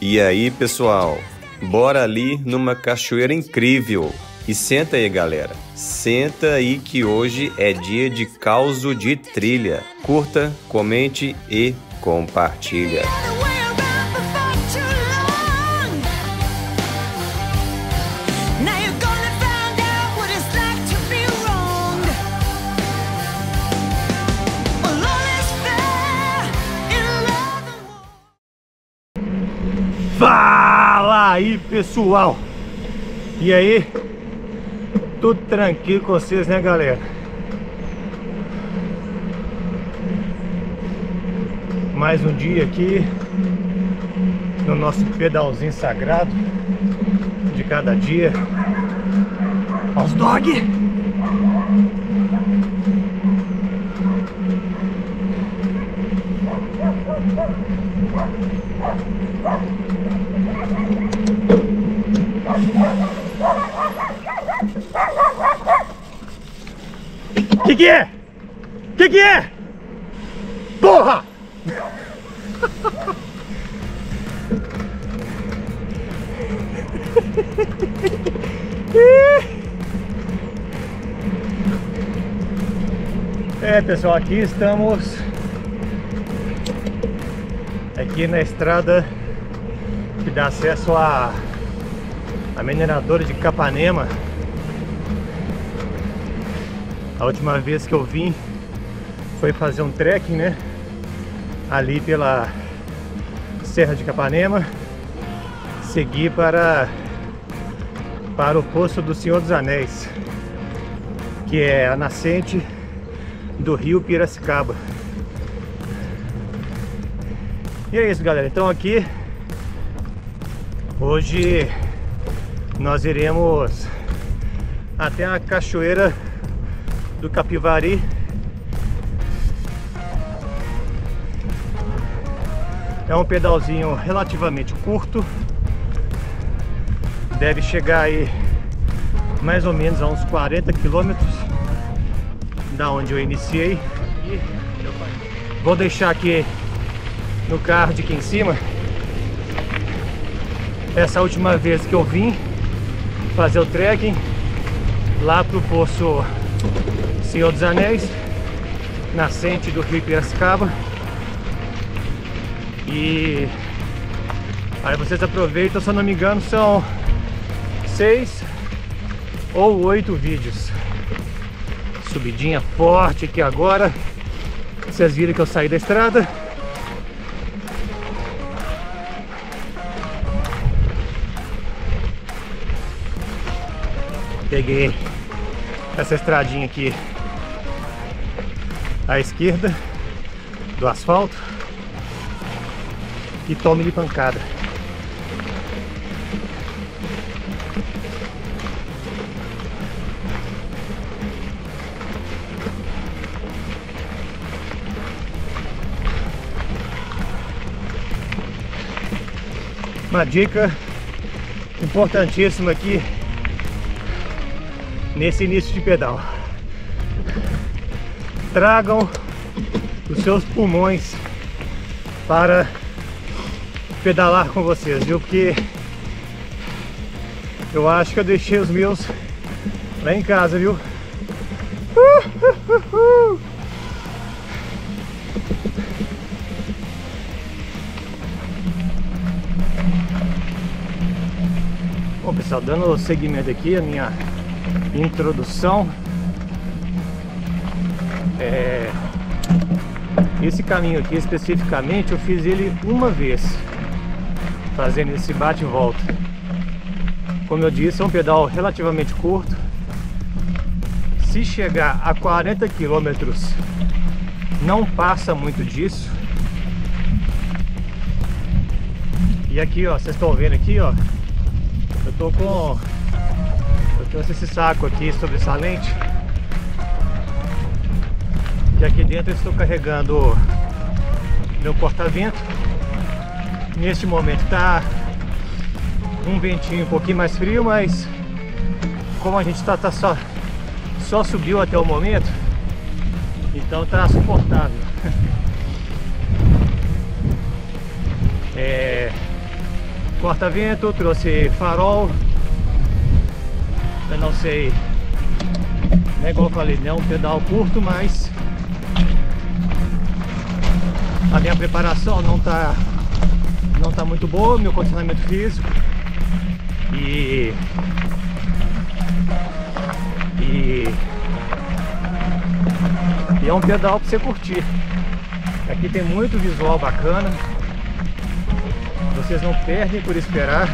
E aí, pessoal, bora ali numa cachoeira incrível. E senta aí, galera. Senta aí que hoje é dia de causo de trilha. Curta, comente e compartilha. Fala aí, pessoal! E aí? Tudo tranquilo com vocês, né, galera? Mais um dia aqui no nosso pedalzinho sagrado de cada dia. Olha os dog! Que é? Que é? Porra! É, pessoal, aqui estamos aqui na estrada que dá acesso à mineradora de Capanema. A última vez que eu vim foi fazer um trekking, né? Ali pela Serra de Capanema. Segui para o Poço do Senhor dos Anéis, que é a nascente do rio Piracicaba. E é isso, galera. Então aqui hoje nós iremos até a cachoeira do Capivari. É um pedalzinho relativamente curto, deve chegar aí mais ou menos a uns 40 quilômetros da onde eu iniciei. E vou deixar aqui no card aqui em cima essa última vez que eu vim fazer o trekking lá pro Poço Senhor dos Anéis, nascente do rio Piracicaba. E aí vocês aproveitam, se eu não me engano são 6 ou 8 vídeos. Subidinha forte aqui agora. Vocês viram que eu saí da estrada. Peguei essa estradinha aqui à esquerda do asfalto e tome-lhe pancada. Uma dica importantíssima aqui nesse início de pedal: tragam os seus pulmões para pedalar com vocês, viu? Porque eu acho que eu deixei os meus lá em casa, viu? Bom, pessoal, dando seguimento aqui a minha introdução, esse caminho aqui especificamente eu fiz ele uma vez, fazendo esse bate e volta. Como eu disse, é um pedal relativamente curto. Se chegar a 40 quilômetros, não passa muito disso. E aqui, ó, vocês estão vendo aqui, ó, eu trouxe esse saco aqui sobressalente, que aqui dentro eu estou carregando meu porta-vento. Neste momento tá um ventinho um pouquinho mais frio, mas como a gente só subiu até o momento, então tá suportável. porta-vento, trouxe farol. Eu não sei, não é igual eu falei, não é um pedal curto, mas a minha preparação não tá muito boa, meu condicionamento físico e é um pedal para você curtir. Aqui tem muito visual bacana, vocês não perdem por esperar.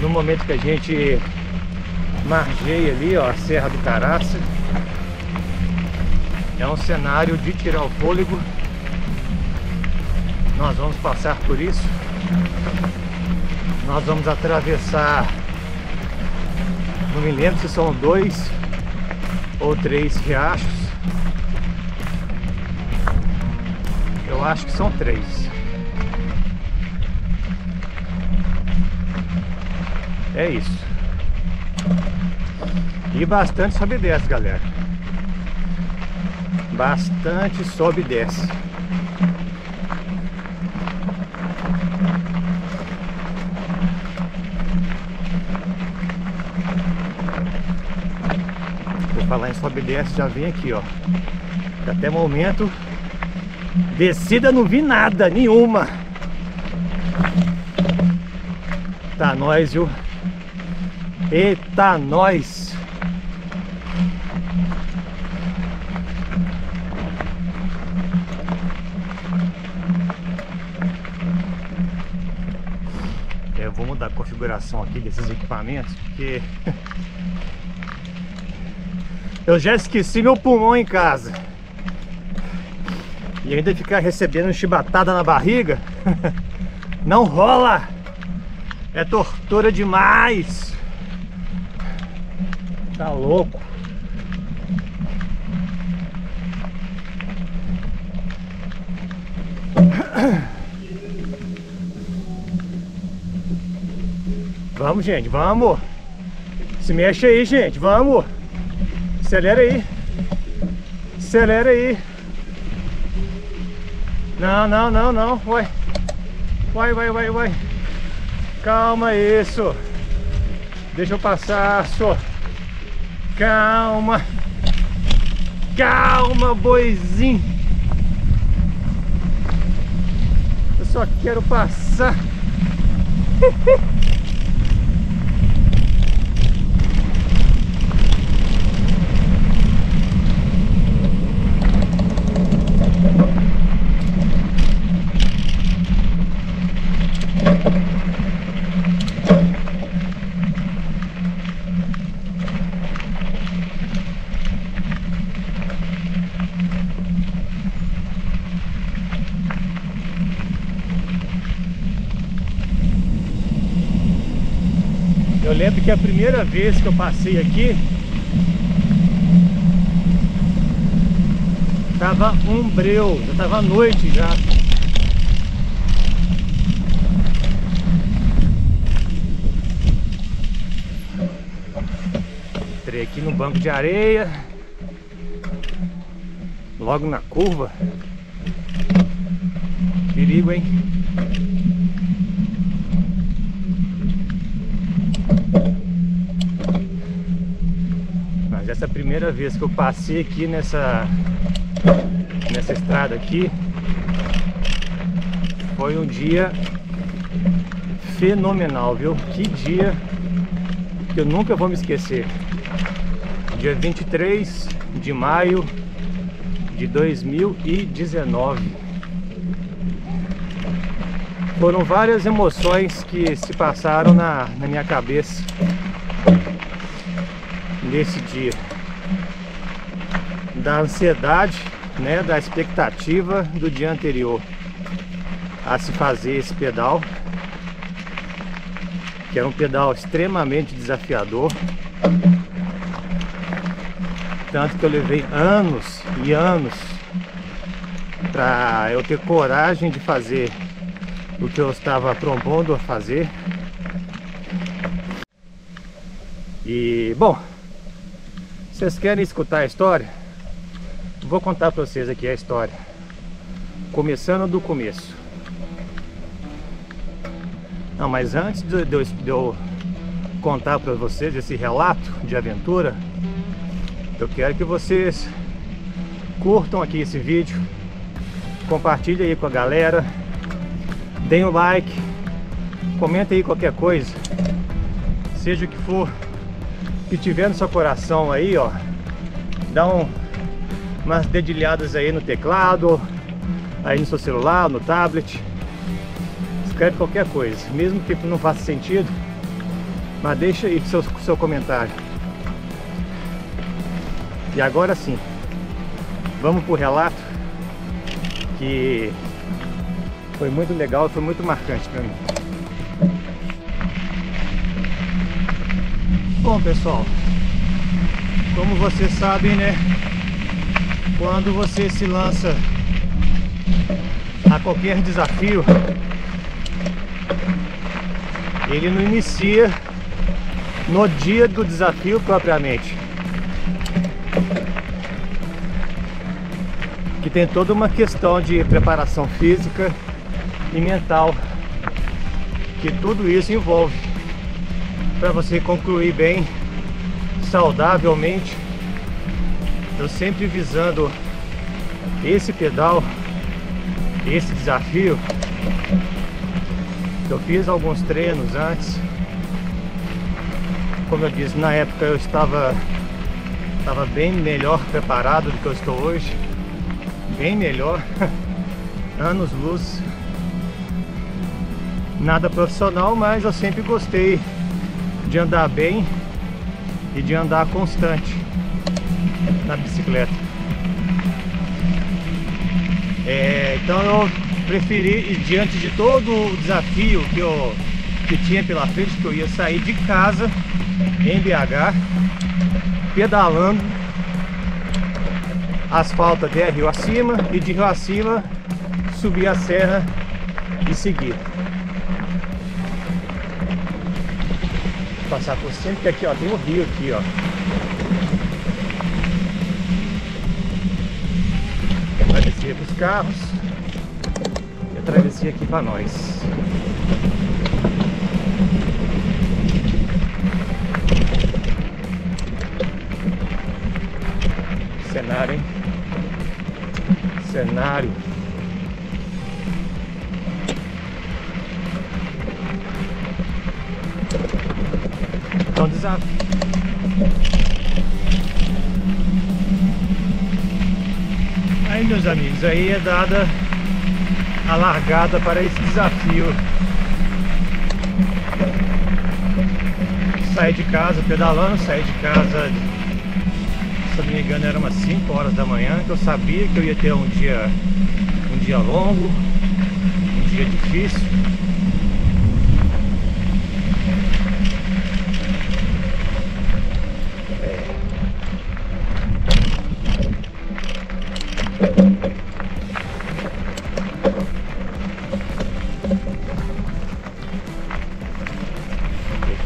No momento que a gente margeia ali, ó, a Serra do Caraça, é um cenário de tirar o fôlego. Nós vamos passar por isso. Nós vamos atravessar, não me lembro se são 2 ou 3 riachos. Eu acho que são 3. É isso. E bastante sobe e desce, galera. Bastante sobe e desce. Vou falar em sobe e desce, já vem aqui, ó. Até o momento, descida não vi nada, nenhuma. Tá nós, viu? Eita, nós! Eu vou mudar a configuração aqui desses equipamentos, porque eu já esqueci meu pulmão em casa. E ainda ficar recebendo chibatada na barriga não rola! É tortura demais! Tá louco? Vamos, gente, vamos! Se mexe aí, gente, vamos! Acelera aí! Acelera aí! Não, não, não, não! Vai! Vai, vai, vai, vai! Calma, isso! Deixa eu passar, só! Calma! Calma, boizinho! Eu só quero passar! Eu lembro que a primeira vez que eu passei aqui tava um breu, já tava à noite já. Entrei aqui no banco de areia, logo na curva. Perigo, hein? Mas essa primeira vez que eu passei aqui nessa estrada aqui foi um dia fenomenal, viu? Que dia que eu nunca vou me esquecer. Dia 23 de maio de 2019. Foram várias emoções que se passaram na minha cabeça nesse dia. Da ansiedade, né, da expectativa do dia anterior a se fazer esse pedal, que era um pedal extremamente desafiador, tanto que eu levei anos e anos para eu ter coragem de fazer o que eu estava propondo a fazer. E bom, vocês querem escutar a história? Vou contar para vocês aqui a história, começando do começo. Não, mas antes de eu contar para vocês esse relato de aventura, eu quero que vocês curtam aqui esse vídeo, compartilhem aí com a galera, deem um like, comentem aí qualquer coisa, seja o que for que tiver no seu coração aí, ó, dá umas dedilhadas aí no teclado, aí no seu celular, no tablet, escreve qualquer coisa, mesmo que não faça sentido, mas deixa aí seu comentário. E agora sim, vamos pro relato, que foi muito legal, foi muito marcante para mim. Bom, pessoal, como vocês sabem, né, quando você se lança a qualquer desafio, ele não inicia no dia do desafio propriamente, que tem toda uma questão de preparação física e mental, que tudo isso envolve para você concluir bem, saudavelmente. Eu sempre visando esse pedal, esse desafio. Eu fiz alguns treinos antes, como eu disse, na época eu estava bem melhor preparado do que eu estou hoje, bem melhor, anos luz. Nada profissional, mas eu sempre gostei de andar bem e de andar constante na bicicleta. Então eu preferi, diante de todo o desafio que tinha pela frente, que eu ia sair de casa em BH, pedalando asfalto até Rio Acima, e de Rio Acima subir a serra e seguir. Vou passar por cima, porque aqui, ó, tem um rio aqui, ó. Travessia para os carros e a travessia aqui para nós. Cenário, hein? Cenário. Então, desafio. Aí, meus amigos, aí é dada a largada para esse desafio. Saí de casa pedalando, saí de casa, se não me engano, era umas 5 horas da manhã, que eu sabia que eu ia ter um dia longo, um dia difícil.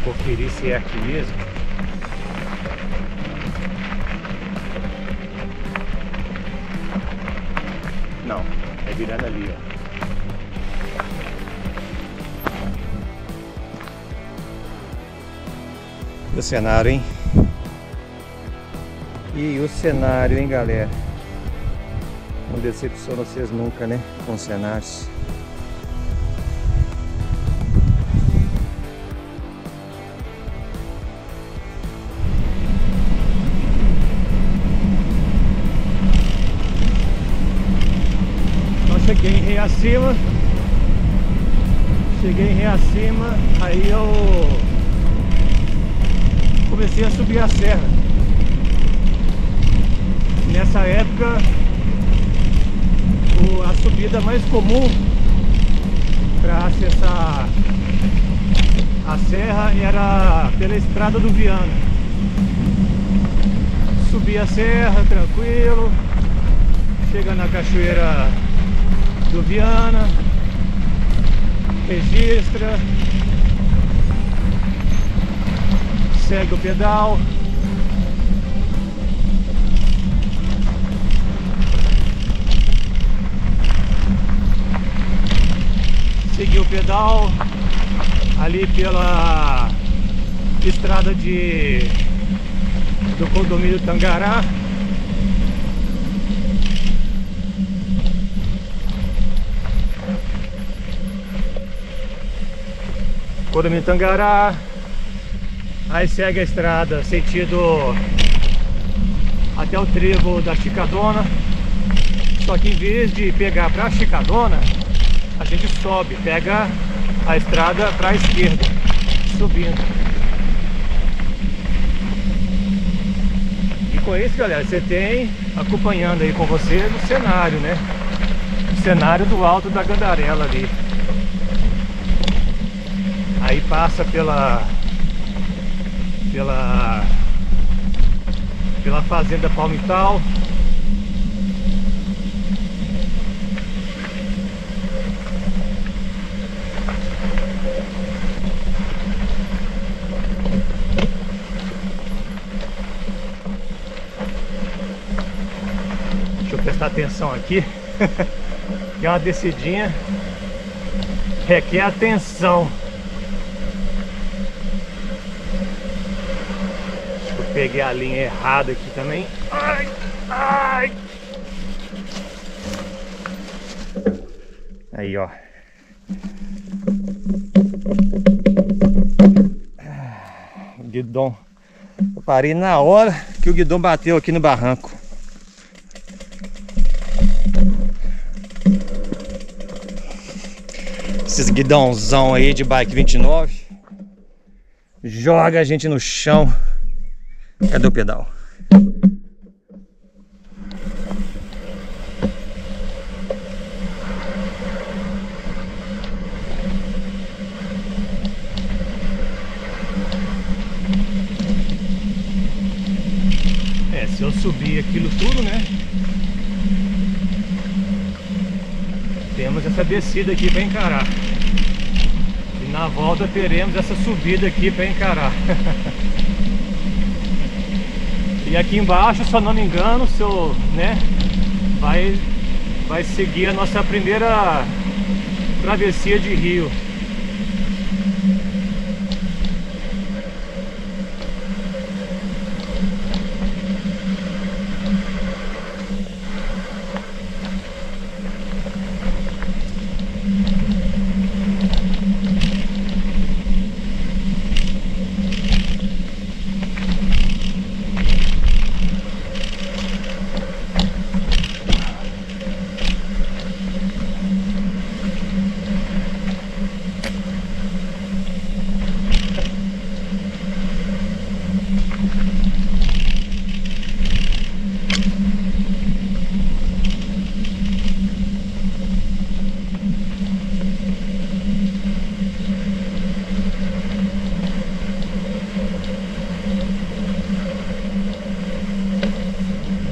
Conferir se é aqui mesmo. Não, é virando ali, ó. E o cenário, hein? E o cenário, hein, galera? Não decepciona vocês nunca, né? Com cenários. Cheguei em Rio Acima, aí eu comecei a subir a serra. Nessa época, a subida mais comum para acessar a serra era pela estrada do Viana. Subi a serra tranquilo, chega na cachoeira do Viana, registra, segue o pedal, seguiu o pedal, ali pela estrada do condomínio Tangará. Condomínio Tangará. Aí segue a estrada sentido até o trevo da Chicadona. Só que em vez de pegar para a Chicadona, a gente sobe, pega a estrada para a esquerda, subindo. E com isso, galera, você tem acompanhando aí com você no cenário, né? O cenário do Alto da Gandarela ali. Aí passa pela fazenda Palmital. Deixa eu prestar atenção aqui. Que é uma descidinha, requer atenção. Peguei a linha errada aqui também. Ai, ai. Aí, ó. O guidão. Eu parei na hora que o guidão bateu aqui no barranco. Esses guidãozão aí de bike 29 joga a gente no chão. Cadê o pedal? Se eu subir aquilo tudo, né? Temos essa descida aqui para encarar. E na volta teremos essa subida aqui para encarar. E aqui embaixo, se eu não me engano, né, vai seguir a nossa primeira travessia de rio.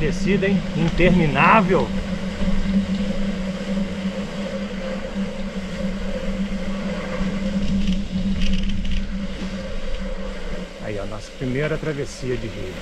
Descida, hein? Interminável. Aí, ó, nossa primeira travessia de rio.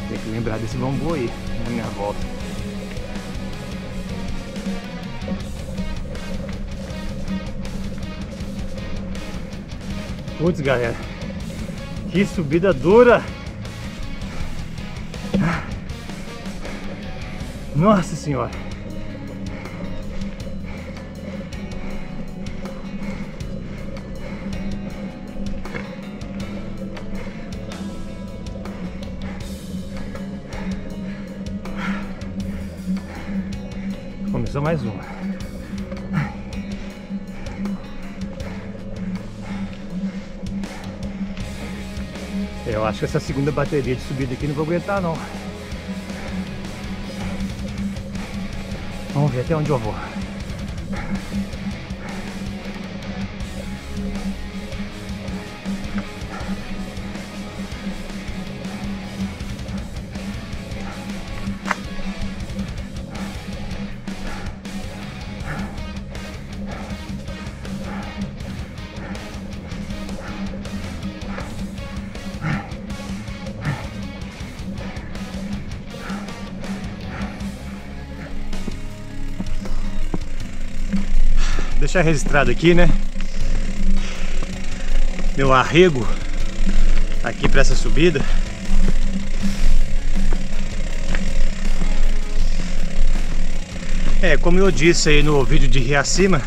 Tem que lembrar desse bambu aí na minha volta. Putz, galera, que subida dura! Nossa senhora! Começou mais uma. Eu acho que essa segunda bateria de subida aqui não vou aguentar, não. Vamos ver até onde eu vou. deixar registrado aqui, né? Meu arrego aqui para essa subida. Como eu disse aí no vídeo de Riacima,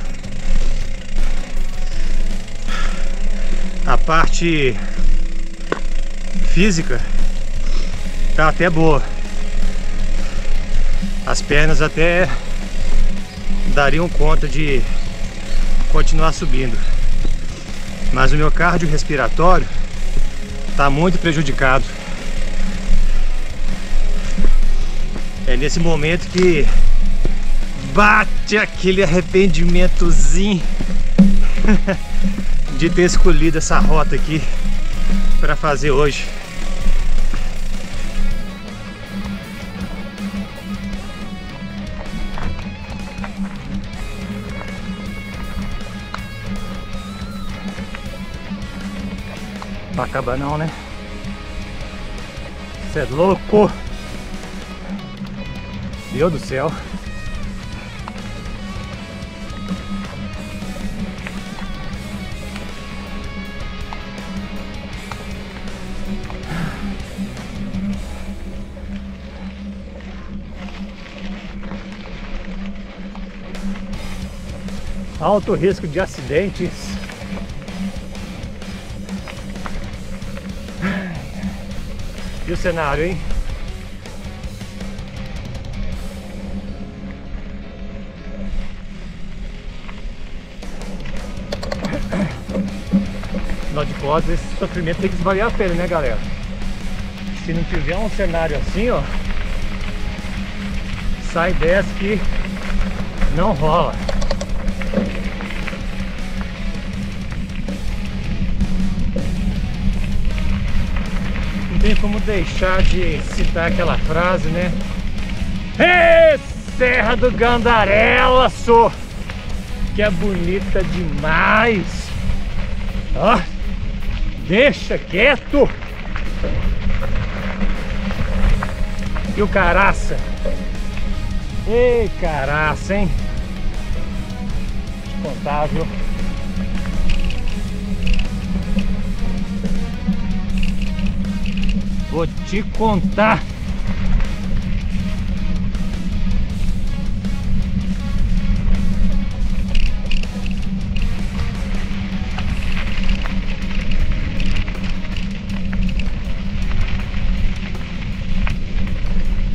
a parte física tá até boa. As pernas até dariam conta de continuar subindo, mas o meu cardio respiratório tá muito prejudicado. É nesse momento que bate aquele arrependimentozinho de ter escolhido essa rota aqui para fazer hoje. Não acaba não, né? Você é louco! Deus do céu! Alto risco de acidentes. E o cenário, hein? Afinal de contas, esse sofrimento tem que valer a pena, né, galera? Se não tiver um cenário assim, ó, sai dessa que não rola. Não tem como deixar de citar aquela frase, né? Ê, Serra do Gandarela, só que é bonita demais. Ó, deixa quieto. E o caraça? Ei, caraça, hein? Deixa eu contar, viu? Vou te contar.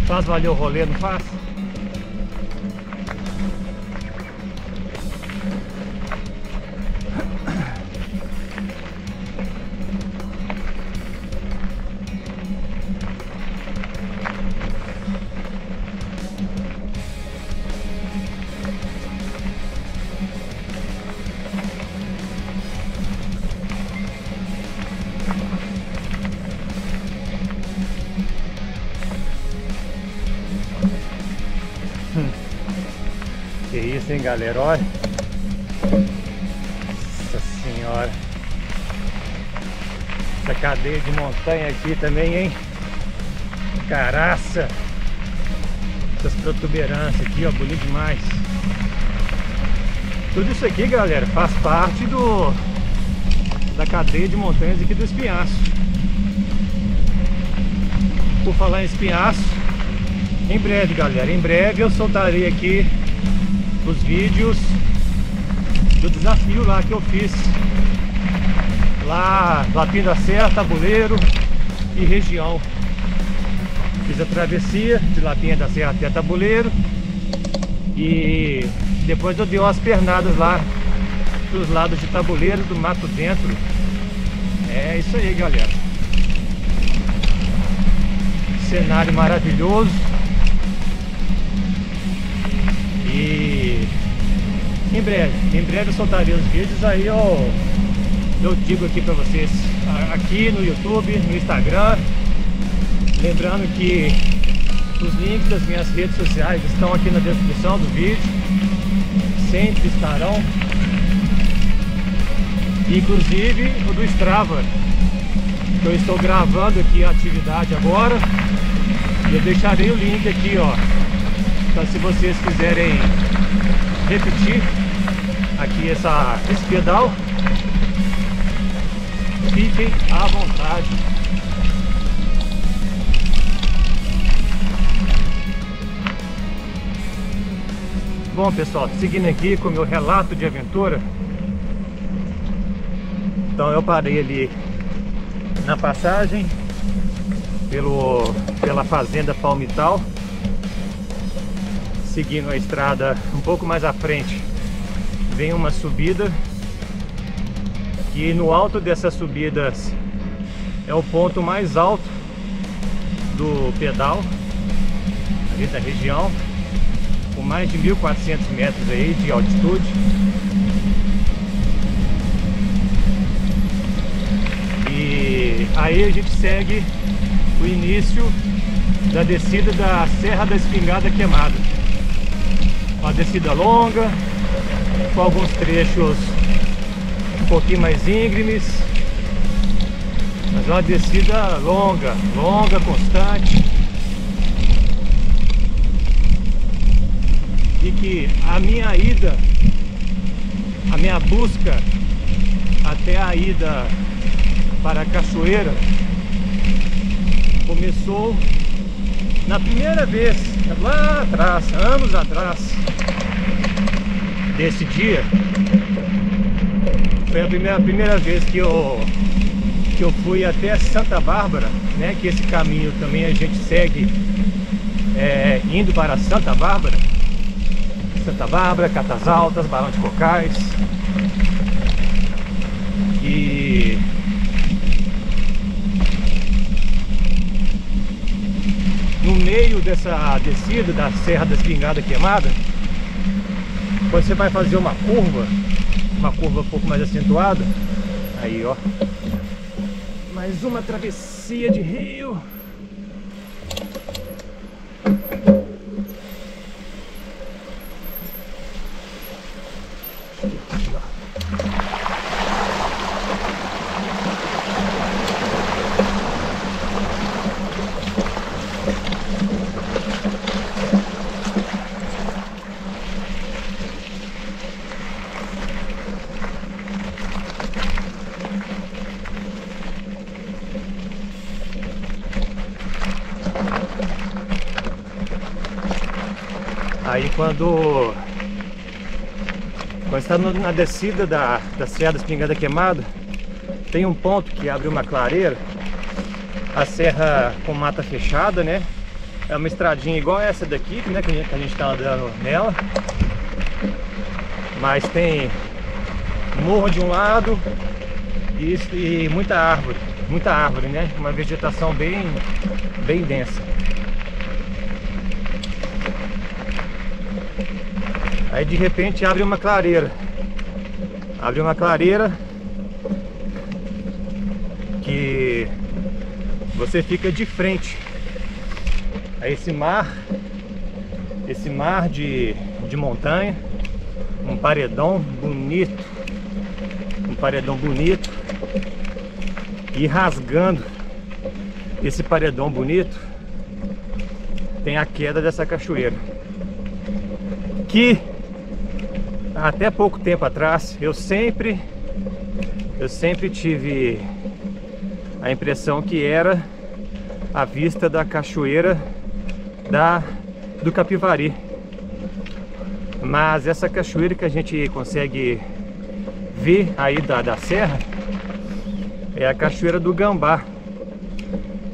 Faz valer o rolê, não faz? Que isso, hein, galera? Olha. Nossa senhora. Essa cadeia de montanha aqui também, hein? Caraça. Essas protuberâncias aqui, ó, bonito demais. Tudo isso aqui, galera, faz parte da cadeia de montanhas aqui do Espinhaço. Por falar em Espinhaço, em breve, galera, em breve eu soltarei aqui os vídeos do desafio lá que eu fiz lá, Lapinha da Serra, Tabuleiro e região. Fiz a travessia de Lapinha da Serra até Tabuleiro e depois eu dei umas pernadas lá dos lados de Tabuleiro, do mato dentro. É isso aí, galera. Cenário maravilhoso. E em breve eu soltarei os vídeos, aí eu digo aqui pra vocês, aqui no YouTube, no Instagram. Lembrando que os links das minhas redes sociais estão aqui na descrição do vídeo, sempre estarão, inclusive o do Strava, que eu estou gravando aqui a atividade agora, e eu deixarei o link aqui, ó. Então, se vocês quiserem repetir aqui esse pedal. Fiquem à vontade. Bom, pessoal, seguindo aqui com o meu relato de aventura. Então eu parei ali na passagem pela fazenda Palmital, seguindo a estrada. Um pouco mais à frente vem uma subida, e no alto dessas subidas é o ponto mais alto do pedal ali da região, com mais de 1.400 metros aí de altitude. E aí a gente segue o início da descida da Serra da Espingarda Queimada. Uma descida longa, com alguns trechos um pouquinho mais íngremes, mas uma descida longa, constante. E que a minha busca até a ida para a cachoeira começou na primeira vez, lá atrás, anos atrás. Desse dia foi a primeira vez que eu fui até Santa Bárbara, né? Que esse caminho também a gente segue indo para Santa Bárbara, Catas Altas, Barão de Cocais. E no meio dessa descida da Serra da Espingarda Queimada, quando você vai fazer uma curva um pouco mais acentuada, aí ó, mais uma travessia de rio. Aí quando está na descida da Serra da Espingarda Queimada, tem um ponto que abre uma clareira, a serra com mata fechada, né? É uma estradinha igual essa daqui, né, que a gente está andando nela, mas tem morro de um lado e muita árvore, né? Uma vegetação bem densa. Aí de repente abre uma clareira que você fica de frente a esse mar de montanha, um paredão bonito, e rasgando esse paredão bonito tem a queda dessa cachoeira, que até pouco tempo atrás eu sempre tive a impressão que era a vista da cachoeira do Capivari. Mas essa cachoeira que a gente consegue ver aí da serra é a Cachoeira do Gambá,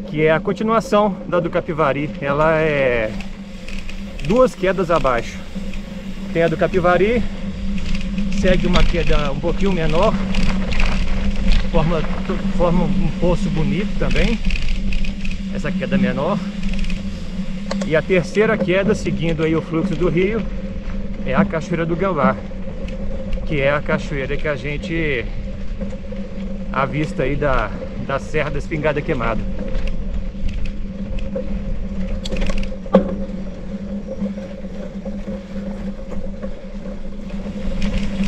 que é a continuação da do Capivari. Ela é 2 quedas abaixo. Tem a do Capivari, segue uma queda um pouquinho menor, forma um poço bonito também, essa queda menor. E a terceira queda, seguindo aí o fluxo do rio, é a Cachoeira do Gambá, que é a cachoeira que a gente avista aí da Serra da Espingarda Queimada.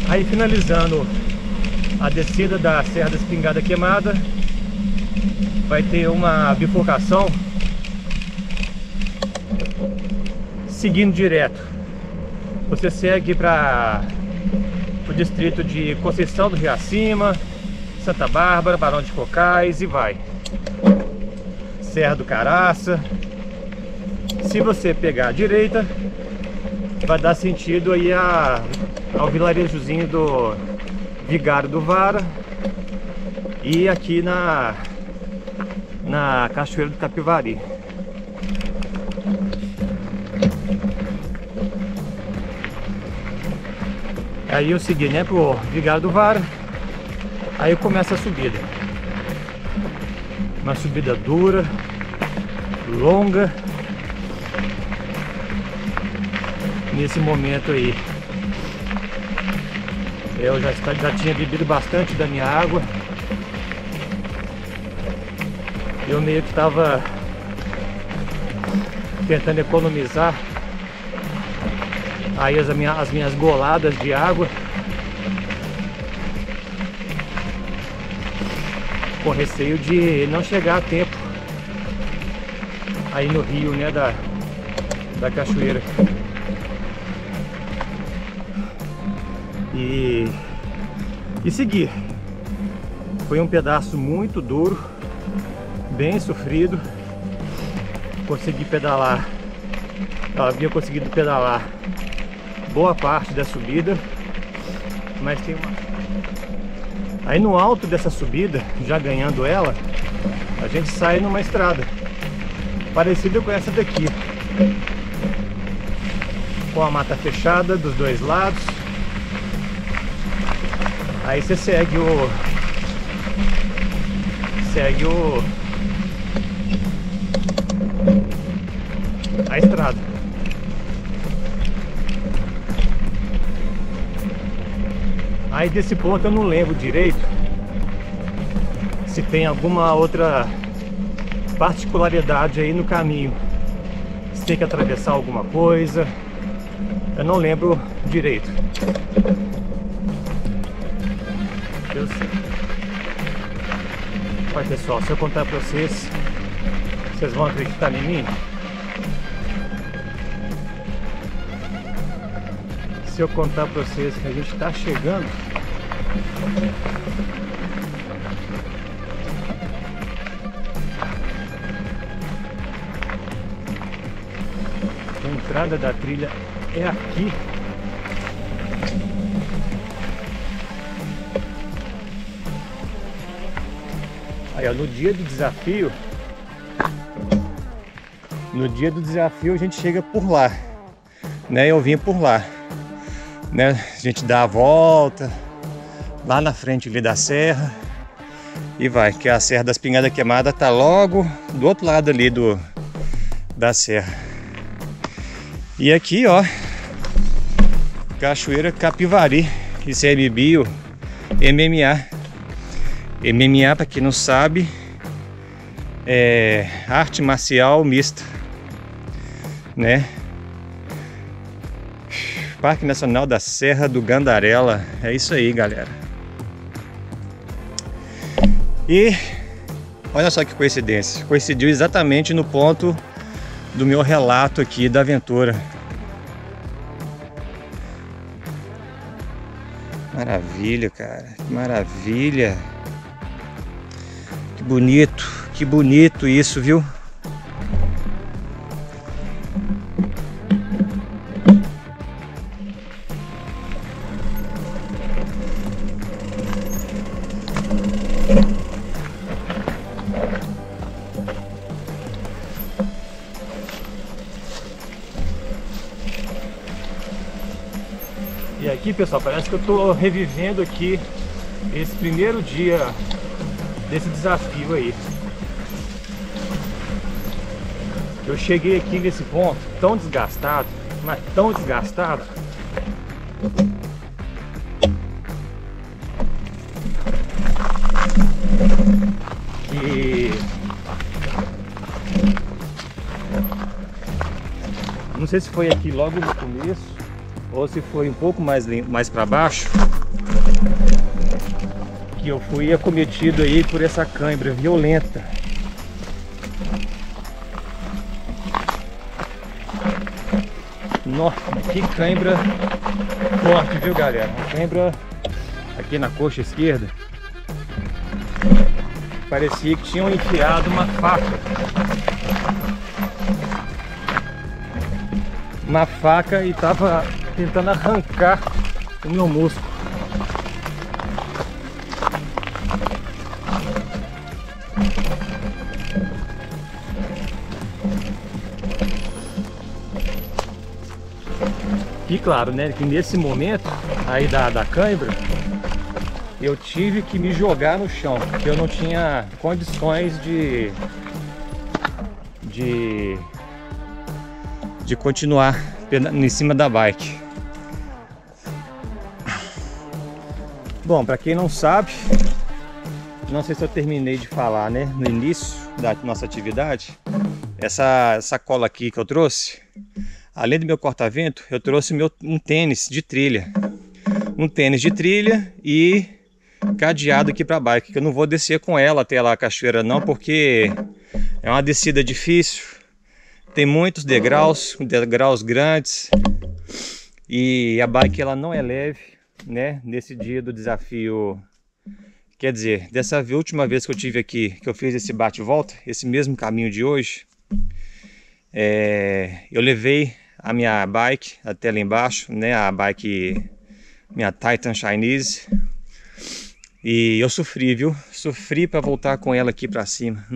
Aí finalizando a descida da Serra da Espingarda Queimada, vai ter uma bifurcação seguindo direto. Você segue para o distrito de Conceição do Rio Acima, Santa Bárbara, Barão de Cocais e vai. Serra do Caraça. Se você pegar a direita, vai dar sentido aí ao vilarejozinho do Vigário do Vara e aqui na Cachoeira do Capivari. Aí eu segui, né, pro Vigário do Vara. Aí começa a subida. Uma subida dura, longa. Nesse momento aí eu já tinha bebido bastante da minha água. Eu meio que estava tentando economizar aí as minhas goladas de água, com receio de não chegar a tempo aí no rio, né, da cachoeira. E seguir. Foi um pedaço muito duro, bem sofrido. Consegui pedalar. Eu havia conseguido pedalar boa parte da subida, mas tem uma... Aí no alto dessa subida, já ganhando ela, a gente sai numa estrada parecida com essa daqui, com a mata fechada dos dois lados. Aí você segue a estrada. Aí desse ponto eu não lembro direito se tem alguma outra particularidade aí no caminho, se tem que atravessar alguma coisa, eu não lembro direito. Eu sei. Olha pessoal, se eu contar pra vocês, vocês vão acreditar em mim? Se eu contar pra vocês que a gente tá chegando a entrada da trilha é aqui. Aí, ó, no dia do desafio a gente chega por lá, né? Eu vim por lá, né? A gente dá a volta lá na frente ali da serra e vai, que a Serra das Pingadas Queimadas tá logo do outro lado ali da serra. E aqui, ó, Cachoeira Capivari, ICMBio MMA. MMA, para quem não sabe, é arte marcial mista, né? Parque Nacional da Serra do Gandarela. É isso aí, galera. E olha só que coincidência, coincidiu exatamente no ponto do meu relato aqui da aventura. Maravilha, cara, que maravilha. Que bonito isso, viu? E aqui, pessoal, parece que eu tô revivendo aqui esse primeiro dia desse desafio aí. Eu cheguei aqui nesse ponto tão desgastado, mas tão desgastado, que não sei se foi aqui logo no começo ou se foi um pouco mais para baixo, que eu fui acometido aí por essa cãibra violenta. Nossa, que cãibra forte, viu, galera? Lembra aqui na coxa esquerda? Parecia que tinham enfiado uma faca. Uma faca e tava tentando arrancar o meu músculo. E claro, né, que nesse momento aí da cãibra, eu tive que me jogar no chão, porque eu não tinha condições de continuar em cima da bike. Bom, para quem não sabe, não sei se eu terminei de falar, né, no início da nossa atividade, essa cola aqui que eu trouxe, além do meu corta-vento, eu trouxe um tênis de trilha. Um tênis de trilha e cadeado aqui para a bike, que eu não vou descer com ela até lá a cachoeira não, porque é uma descida difícil, tem muitos degraus grandes e a bike ela não é leve, né? Nesse dia do desafio, quer dizer, dessa última vez que eu tive aqui, que eu fiz esse bate-volta, esse mesmo caminho de hoje, eu levei a minha bike até lá embaixo, né? A bike, minha Titan Chinese. E eu sofri, viu? Sofri para voltar com ela aqui para cima.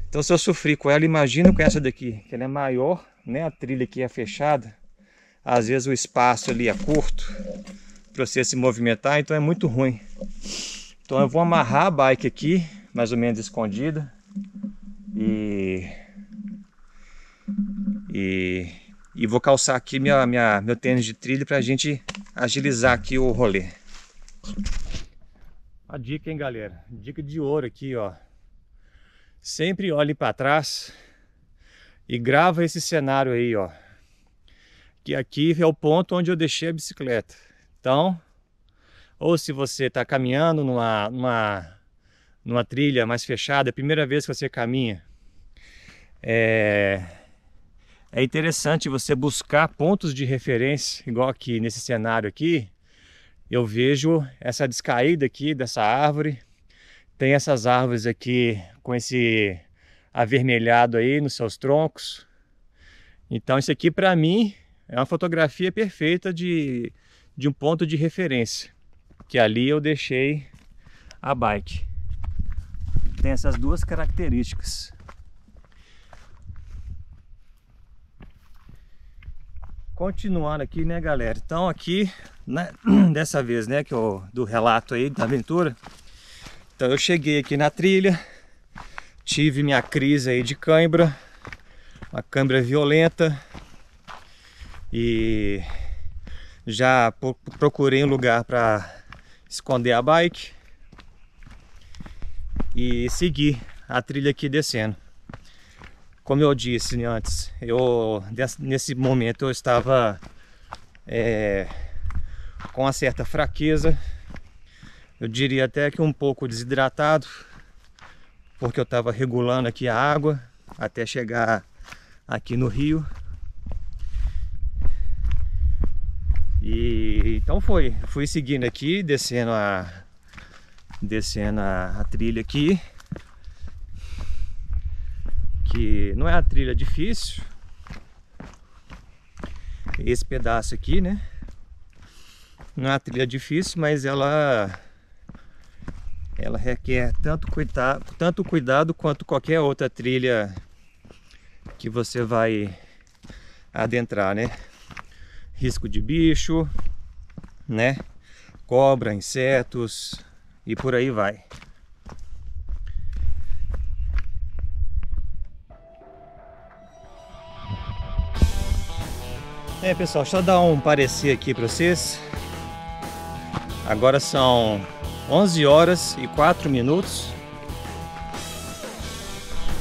Então se eu sofri com ela, imagina com essa daqui, que ela é maior, né? A trilha aqui é fechada. Às vezes o espaço ali é curto para você se movimentar, então é muito ruim. Então eu vou amarrar a bike aqui, mais ou menos escondida. E vou calçar aqui meu tênis de trilha para a gente agilizar aqui o rolê. A dica, hein, galera? Dica de ouro aqui, ó. Sempre olhe para trás e grava esse cenário aí, ó. Que aqui é o ponto onde eu deixei a bicicleta. Então, ou se você está caminhando numa trilha mais fechada, é a primeira vez que você caminha, é interessante você buscar pontos de referência, igual aqui nesse cenário aqui. Eu vejo essa descaída aqui dessa árvore, tem essas árvores aqui com esse avermelhado aí nos seus troncos. Então isso aqui para mim é uma fotografia perfeita de um ponto de referência, que ali eu deixei a bike. Tem essas duas características. Continuando aqui, né, galera? Então aqui, né, dessa vez, né, do relato aí da aventura. Então eu cheguei aqui na trilha, tive minha crise aí de cãibra, uma cãibra violenta, e já procurei um lugar para esconder a bike e segui a trilha aqui descendo. Como eu disse antes, nesse momento eu estava com uma certa fraqueza, eu diria até que um pouco desidratado, porque eu estava regulando aqui a água até chegar aqui no rio. E então fui seguindo aqui, descendo a trilha aqui, que não é a trilha difícil, esse pedaço aqui, né? Não é a trilha difícil, mas ela requer tanto cuidado quanto qualquer outra trilha que você vai adentrar, né? Risco de bicho, né? Cobra, insetos e por aí vai. Pessoal, deixa eu dar um parecer aqui para vocês. Agora são 11 horas e 4 minutos.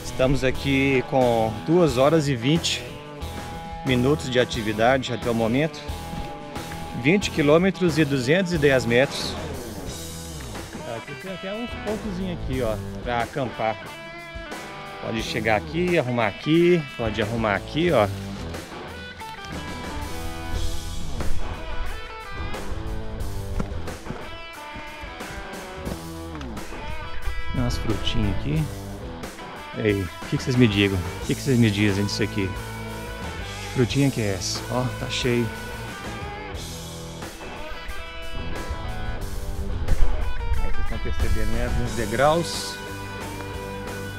Estamos aqui com 2 horas e 20 minutos de atividade até o momento. 20 quilômetros e 210 metros. Aqui tem até uns pontozinhos aqui, ó, para acampar. Pode chegar aqui, arrumar aqui, pode arrumar aqui, ó. umas frutinhas aqui. Ei, o que vocês me digam? O que vocês me dizem disso aqui? Que frutinha que é essa? Ó, tá cheio. Aí vocês estão percebendo, né? Alguns degraus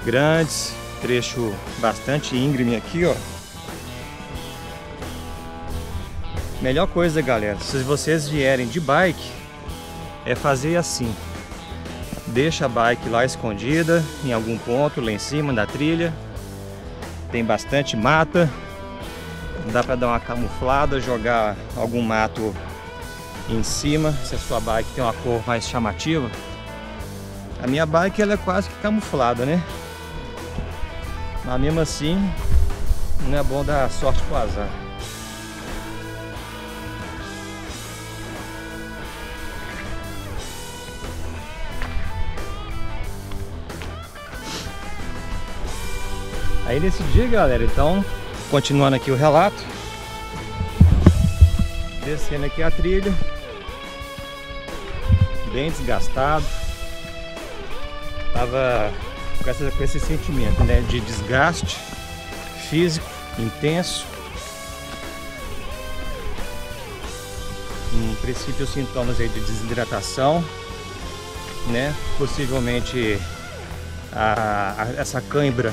grandes, trecho bastante íngreme aqui, ó. Melhor coisa, galera, se vocês vierem de bike, é fazer assim. Deixa a bike lá escondida, em algum ponto, lá em cima da trilha. Tem bastante mata. Dá para dar uma camuflada, jogar algum mato em cima, se a sua bike tem uma cor mais chamativa. A minha bike ela é quase que camuflada, né? Mas mesmo assim, não é bom dar sorte com o azar. Aí nesse dia, galera, então, continuando aqui o relato, descendo aqui a trilha, bem desgastado, tava com esse sentimento, né, de desgaste físico intenso, em princípio sintomas aí de desidratação, né, possivelmente essa cãibra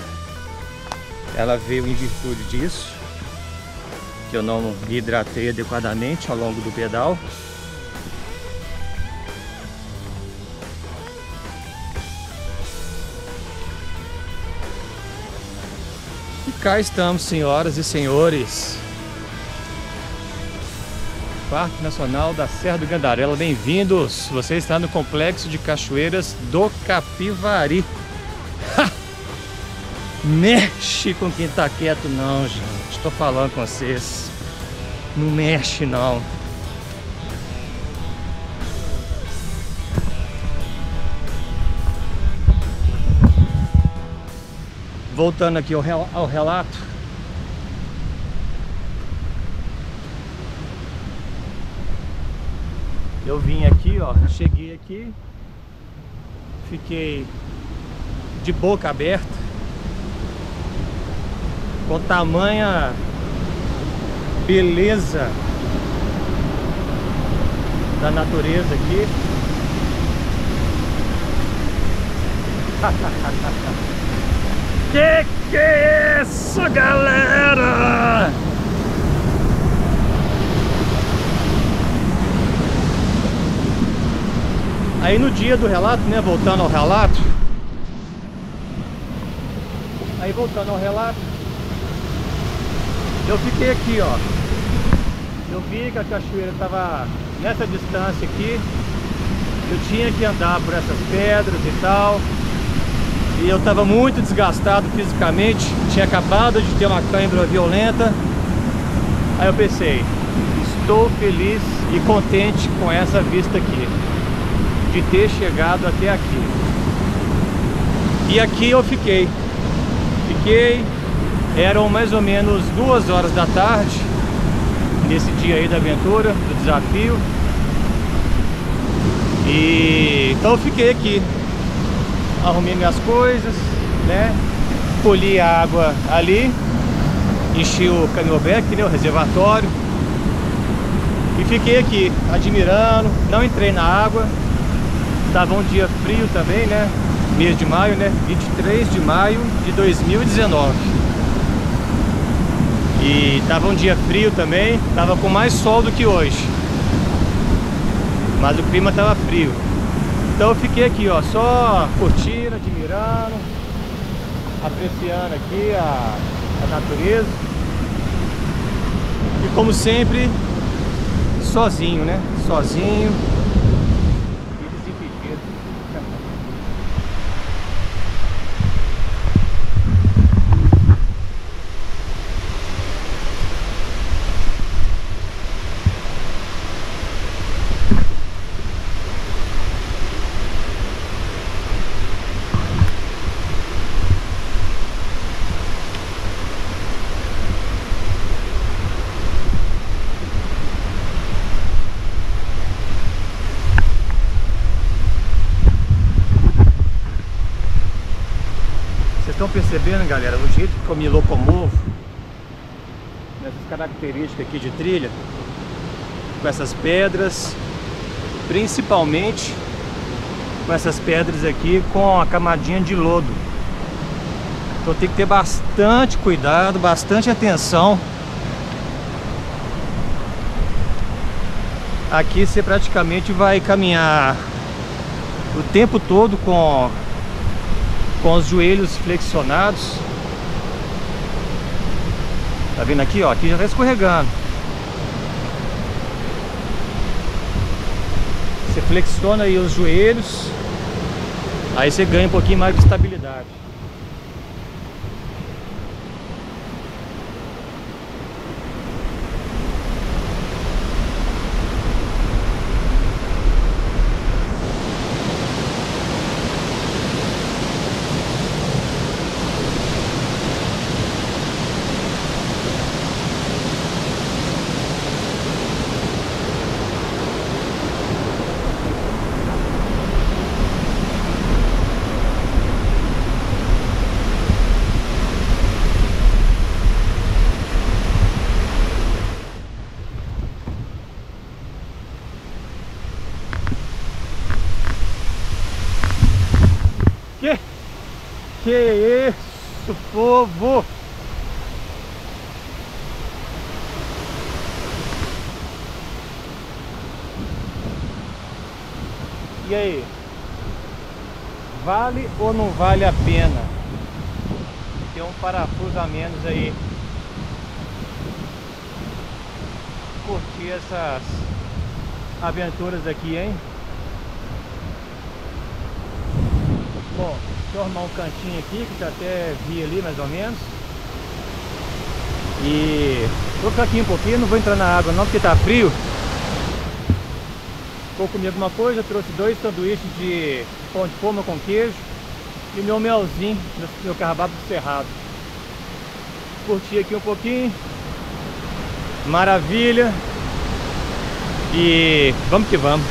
ela veio em virtude disso, que eu não me hidratei adequadamente ao longo do pedal. E cá estamos, senhoras e senhores. Parque Nacional da Serra do Gandarela, bem-vindos! Você está no Complexo de Cachoeiras do Capivari. Mexe com quem tá quieto não, gente. Tô falando com vocês. Não mexe não. Voltando aqui ao relato. Eu vim aqui, ó. Cheguei aqui. Fiquei de boca aberta. Com tamanha beleza da natureza aqui. Que é isso, galera? Aí no dia do relato, né, voltando ao relato. Eu fiquei aqui, ó. Eu vi que a cachoeira estava nessa distância aqui. Eu tinha que andar por essas pedras e tal. E eu estava muito desgastado fisicamente. Tinha acabado de ter uma cãibra violenta. Aí eu pensei, estou feliz e contente com essa vista aqui, de ter chegado até aqui. E aqui eu fiquei. Eram mais ou menos 2 horas da tarde, nesse dia aí da aventura, do desafio. E então eu fiquei aqui, arrumei minhas coisas, né? Colhi a água ali, enchi o caminhoback, né, o reservatório, e fiquei aqui, admirando. Não entrei na água, tava um dia frio também, né? Mês de maio, né? 23 de maio de 2019. E tava um dia frio também, tava com mais sol do que hoje, mas o clima tava frio. Então eu fiquei aqui, ó, só curtindo, admirando, apreciando aqui a natureza. E como sempre, sozinho, né? Sozinho e desimpedido. estão percebendo, galera, o jeito que eu me locomovo nessas características aqui de trilha, com essas pedras, principalmente com essas pedras aqui com a camadinha de lodo. Então tem que ter bastante cuidado, bastante atenção. Aqui você praticamente vai caminhar o tempo todo com os joelhos flexionados. Tá vendo aqui, ó? Aqui já tá escorregando. Você flexiona aí os joelhos, aí você ganha um pouquinho mais de estabilidade. Que isso, povo! E aí? Vale ou não vale a pena ter um parafuso a menos aí? Curtir essas aventuras aqui, hein? Bom, deixa eu arrumar um cantinho aqui que já até vi ali mais ou menos. E vou ficar aqui um pouquinho, não vou entrar na água não porque tá frio. Vou comer alguma coisa, trouxe 2 sanduíches de pão de forma com queijo e meu melzinho, meu carrapato cerrado. Curti aqui um pouquinho. Maravilha. E vamos que vamos.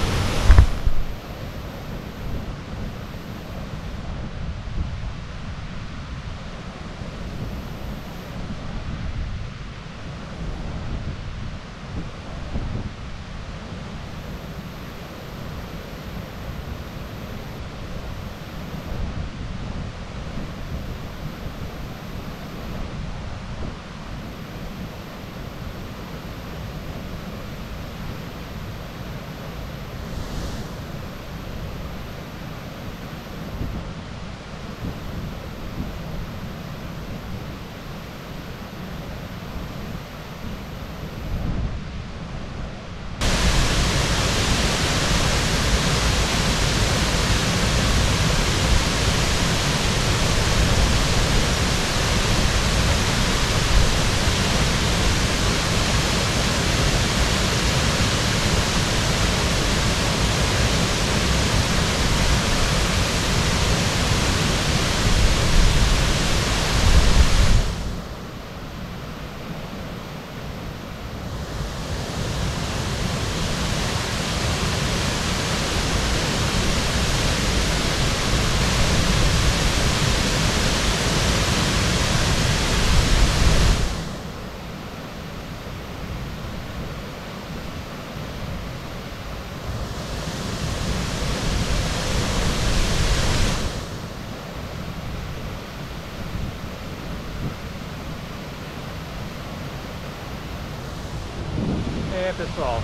Pessoal,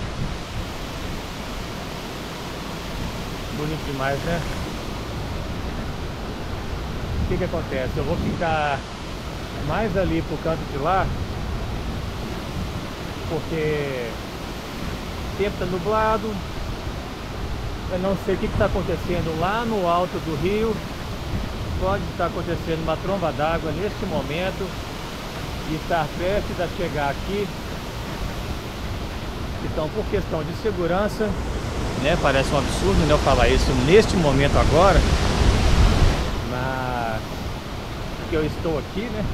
bonito demais, né? O que acontece? Eu vou ficar mais ali pro canto de lá, porque o tempo tá nublado. Eu não sei o que está acontecendo lá no alto do rio. Pode estar acontecendo uma tromba d'água neste momento e estar prestes a chegar aqui. Então, por questão de segurança, né, parece um absurdo, né, eu falar isso neste momento agora, mas que eu estou aqui, né,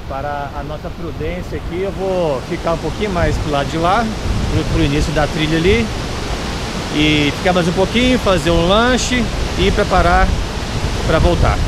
para a nossa prudência aqui, eu vou ficar um pouquinho mais pro lado de lá, pro início da trilha ali, e ficar mais um pouquinho, fazer um lanche e preparar para voltar.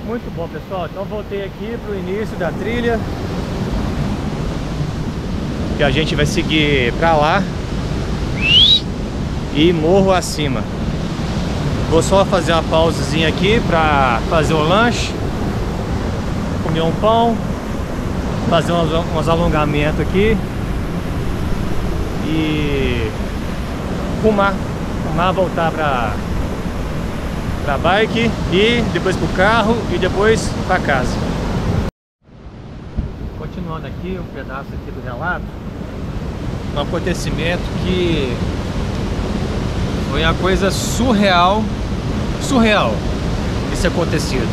Muito bom, pessoal, então voltei aqui para o início da trilha, que a gente vai seguir para lá e morro acima. Vou só fazer uma pausazinha aqui para fazer o lanche, comer um pão, fazer uns alongamentos aqui e fumar, voltar para bike e depois pro carro e depois para casa. Continuando aqui um pedaço aqui do relato, um acontecimento que foi uma coisa surreal esse acontecido.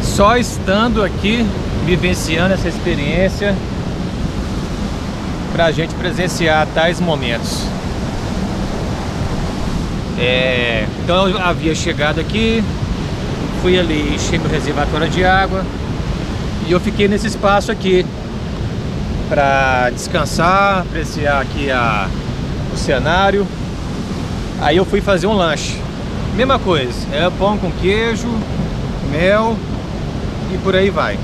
Só estando aqui vivenciando essa experiência pra gente presenciar tais momentos. Então eu havia chegado aqui, fui ali, enchi meu reservatório de água e eu fiquei nesse espaço aqui para descansar, apreciar aqui o cenário. Aí eu fui fazer um lanche, mesma coisa, pão com queijo, mel e por aí vai.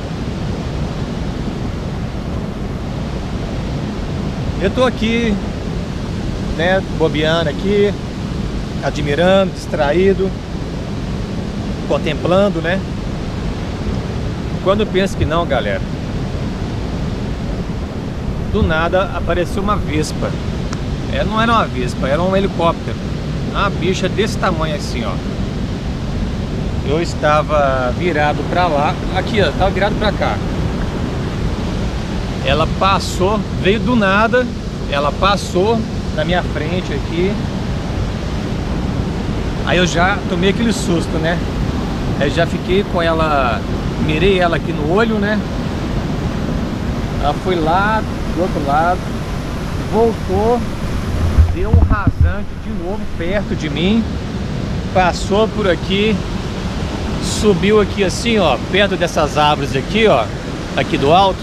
Eu tô aqui, né, bobeando aqui, admirando, distraído, contemplando, né? Quando eu penso que não, galera, do nada apareceu uma vespa. Ela não era uma vespa, era um helicóptero, uma bicha desse tamanho assim, ó. Eu estava virado pra lá, aqui ó, estava virado pra cá. Ela passou, veio do nada, ela passou na minha frente aqui. Aí eu já tomei aquele susto, né? Aí já fiquei com ela, mirei ela aqui no olho, né? Ela foi lá do outro lado, voltou, deu um rasante de novo perto de mim, passou por aqui, subiu aqui assim, ó, perto dessas árvores aqui, ó, aqui do alto.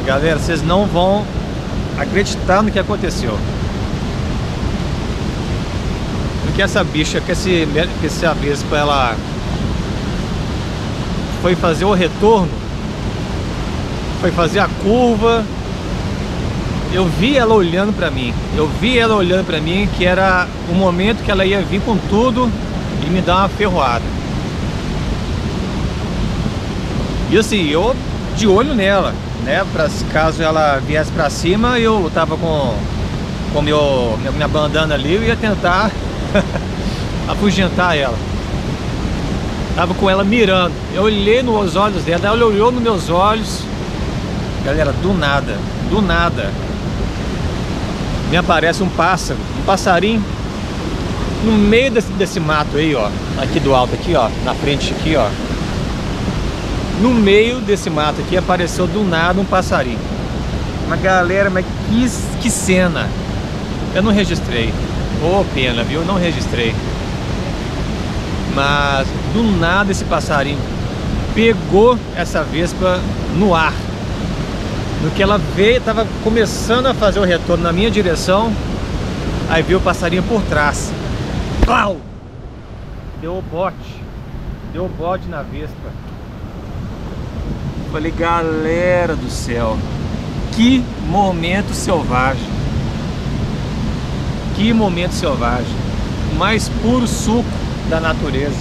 Galera, vocês não vão acreditar no que aconteceu. Que essa bicha, que essa vespa, ela foi fazer o retorno, foi fazer a curva. Eu vi ela olhando pra mim, que era o momento que ela ia vir com tudo e me dar uma ferroada. E assim, eu de olho nela, né, pra caso ela viesse pra cima, eu tava com minha bandana ali, eu ia tentar afugentar ela. Tava com ela mirando. Eu olhei nos olhos dela, ela olhou nos meus olhos. Galera, do nada me aparece um pássaro, um passarinho no meio desse mato aí, ó, aqui do alto aqui, ó, na frente aqui, ó. No meio desse mato aqui apareceu do nada um passarinho. Mas galera, mas que cena. Eu não registrei. Ô, pena, viu? Não registrei. Mas do nada esse passarinho pegou essa vespa no ar. No que ela veio, tava começando a fazer o retorno na minha direção. Aí viu o passarinho por trás. Pau! Deu o bote na vespa. Falei, galera do céu, que momento selvagem. Que momento selvagem. O mais puro suco da natureza.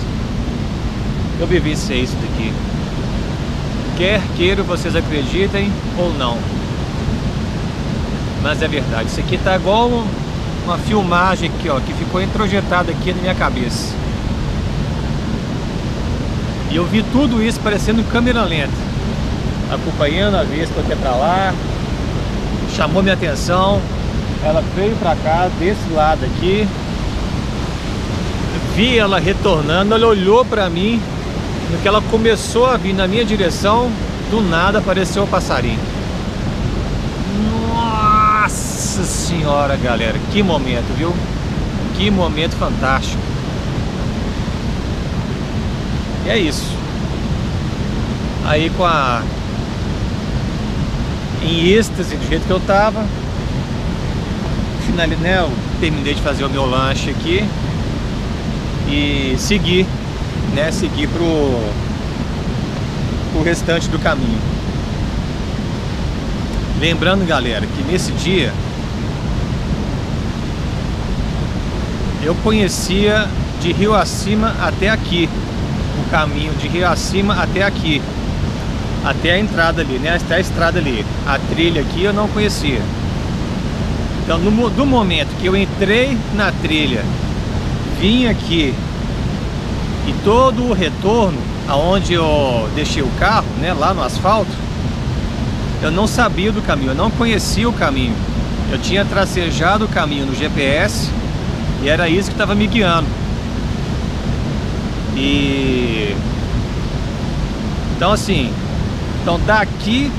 Eu vivenciei isso daqui. Quer queiram vocês acreditem ou não, mas é verdade. Isso aqui tá igual uma filmagem aqui, ó, que ficou introjetada aqui na minha cabeça. E eu vi tudo isso parecendo câmera lenta, acompanhando a vespa aqui pra lá. Chamou minha atenção. Ela veio pra cá, desse lado aqui, vi ela retornando, ela olhou pra mim. No que ela começou a vir na minha direção, do nada apareceu o passarinho. Nossa senhora, galera, que momento, viu? Que momento fantástico. E é isso. Aí em êxtase, do jeito que eu tava, finalmente, né, eu terminei de fazer o meu lanche aqui e segui pro restante do caminho. Lembrando, galera, que nesse dia eu conhecia de Rio Acima até aqui, o caminho de Rio Acima até aqui, até a entrada ali, né? Até a estrada ali. A trilha aqui eu não conhecia. Então, do momento que eu entrei na trilha, vim aqui e todo o retorno, aonde eu deixei o carro, né, lá no asfalto, eu não sabia do caminho, eu não conhecia o caminho. Eu tinha tracejado o caminho no GPS e era isso que estava me guiando. E então assim, daqui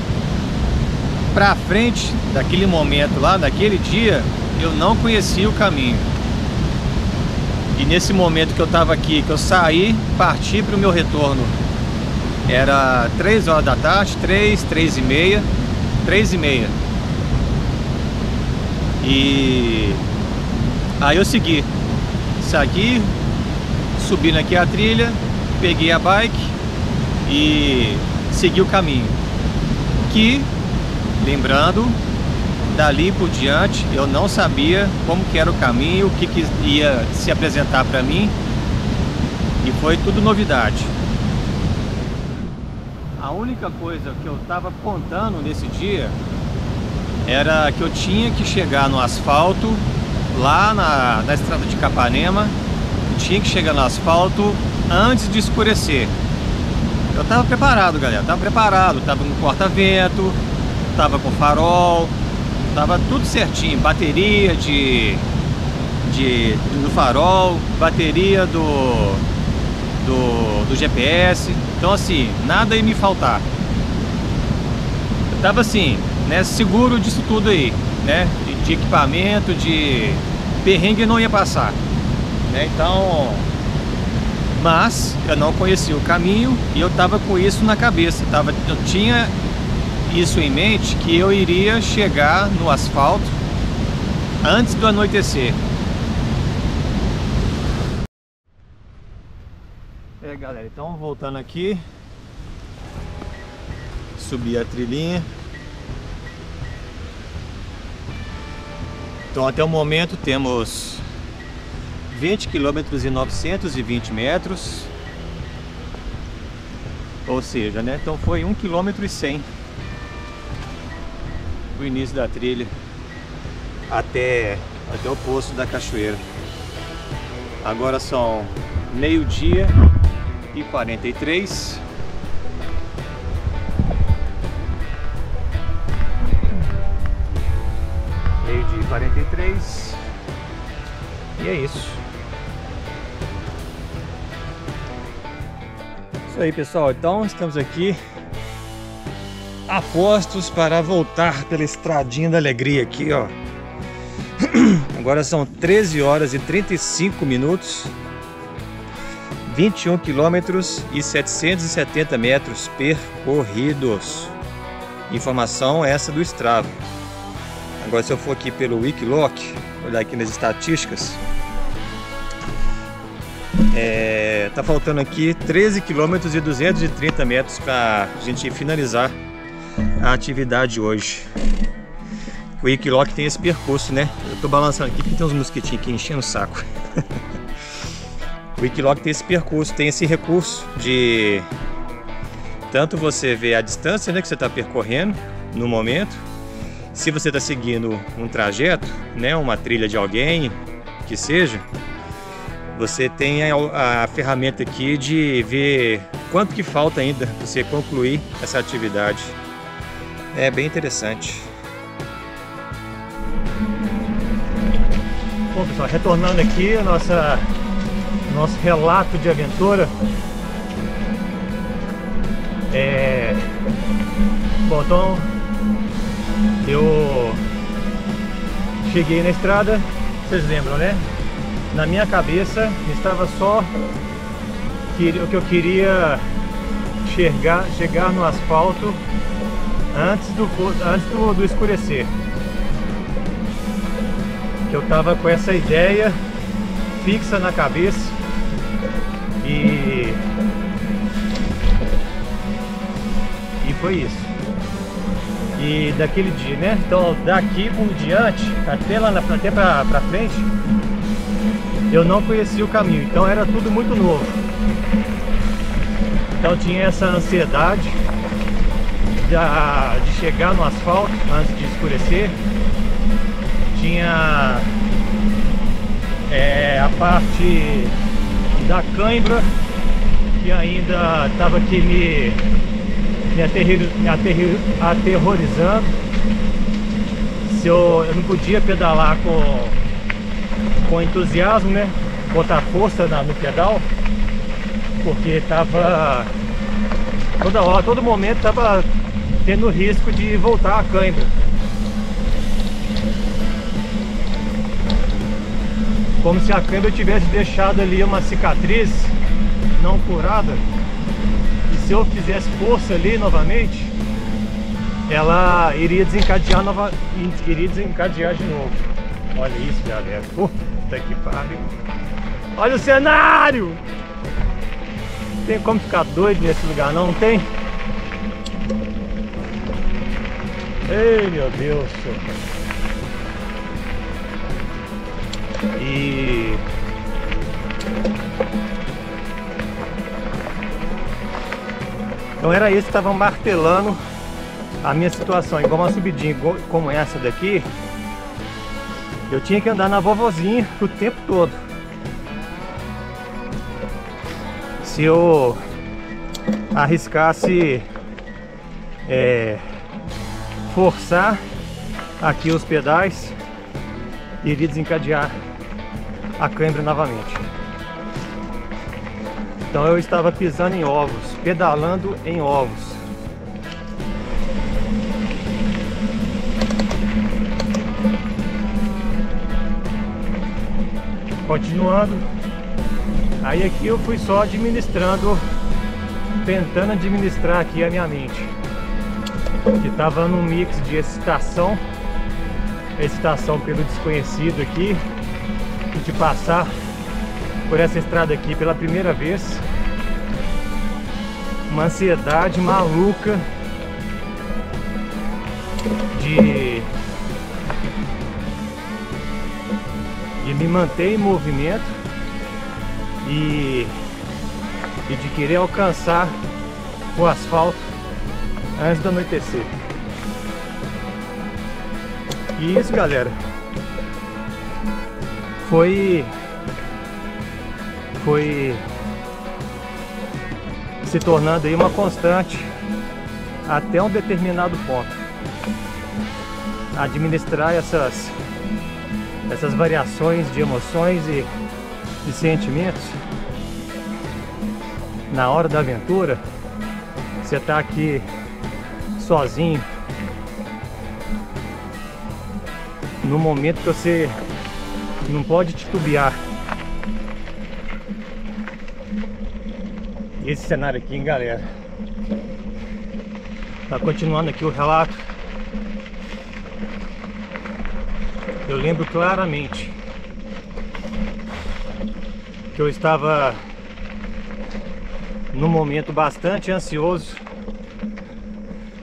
pra frente, daquele momento lá, daquele dia, eu não conhecia o caminho. E nesse momento que eu tava aqui, que eu saí, parti para o meu retorno, era 3 horas da tarde, 3h30. E aí eu segui, subindo aqui a trilha, peguei a bike e segui o caminho. Que, lembrando, dali por diante eu não sabia como que era o caminho, o que ia se apresentar para mim, e foi tudo novidade. A única coisa que eu estava contando nesse dia era que eu tinha que chegar no asfalto lá na estrada de Capanema. Eu tinha que chegar no asfalto antes de escurecer. Eu estava preparado, galera, tava com corta-vento, tava com farol, tava tudo certinho, bateria do farol, bateria do GPS. Então assim, nada ia me faltar. Eu tava assim, né, seguro disso tudo aí, né, de equipamento, de perrengue não ia passar, né? Então, mas eu não conhecia o caminho e eu tava com isso na cabeça, eu tinha isso em mente, que eu iria chegar no asfalto antes do anoitecer. Galera, então voltando aqui, subi a trilhinha. Então até o momento temos 20 km e 920 metros, ou seja, né, então foi 1 km e 100 o início da trilha até o poço da cachoeira. Agora são meio-dia e 43. Meio-dia e 43. E é isso. Isso aí, pessoal. Então estamos aqui a postos para voltar pela estradinha da alegria aqui, ó. Agora são 13 horas e 35 minutos. 21 quilômetros e 770 metros percorridos. Informação essa do Strava. Agora, se eu for aqui pelo Wikiloc, olhar aqui nas estatísticas, tá faltando aqui 13 quilômetros e 230 metros para a gente finalizar a atividade hoje. O Wikiloc tem esse percurso, né? Eu tô balançando aqui porque tem uns mosquitinhos aqui enchendo o saco. O Wikiloc tem esse percurso, tem esse recurso de tanto você ver a distância, né, que você está percorrendo no momento, se você está seguindo um trajeto, né, uma trilha de alguém, que seja, você tem a ferramenta aqui de ver quanto que falta ainda para você concluir essa atividade. É bem interessante. Bom, pessoal, retornando aqui a nosso relato de aventura. Bom, então eu cheguei na estrada, vocês lembram, né? Na minha cabeça estava só o que eu queria chegar no asfalto antes do escurecer. Que eu tava com essa ideia fixa na cabeça e foi isso. E daquele dia, né? Então daqui por diante, até pra frente, eu não conhecia o caminho, então era tudo muito novo. Então tinha essa ansiedade de chegar no asfalto antes de escurecer. Tinha a parte da cãibra que ainda estava aqui me aterrorizando. Se eu não podia pedalar com entusiasmo, né? Botar força no pedal, porque tava toda hora, todo momento tava tendo risco de voltar a cãibra. Como se a cãibra tivesse deixado ali uma cicatriz não curada. E se eu fizesse força ali novamente, ela iria desencadear de novo. Olha isso, galera. Puta que pariu. Olha o cenário! Não tem como ficar doido nesse lugar, não tem? Ei, meu Deus. Então era isso que estava martelando a minha situação. Igual uma subidinha como essa daqui, eu tinha que andar na vovozinha o tempo todo. Se eu arriscasse forçar aqui os pedais, iria desencadear a cãibra novamente. Então eu estava pisando em ovos, pedalando em ovos. Continuando, aí aqui eu fui só administrando, tentando administrar aqui a minha mente, que estava num mix de excitação pelo desconhecido aqui, e de passar por essa estrada aqui pela primeira vez, uma ansiedade maluca de me manter em movimento e de querer alcançar o asfalto antes do anoitecer. E isso, galera, foi se tornando aí uma constante até um determinado ponto. Administrar essas variações de emoções e de sentimentos na hora da aventura. Você tá aqui sozinho, no momento que você não pode titubear. Esse cenário aqui, hein, galera. Tá continuando aqui o relato. Eu lembro claramente que eu estava num momento bastante ansioso,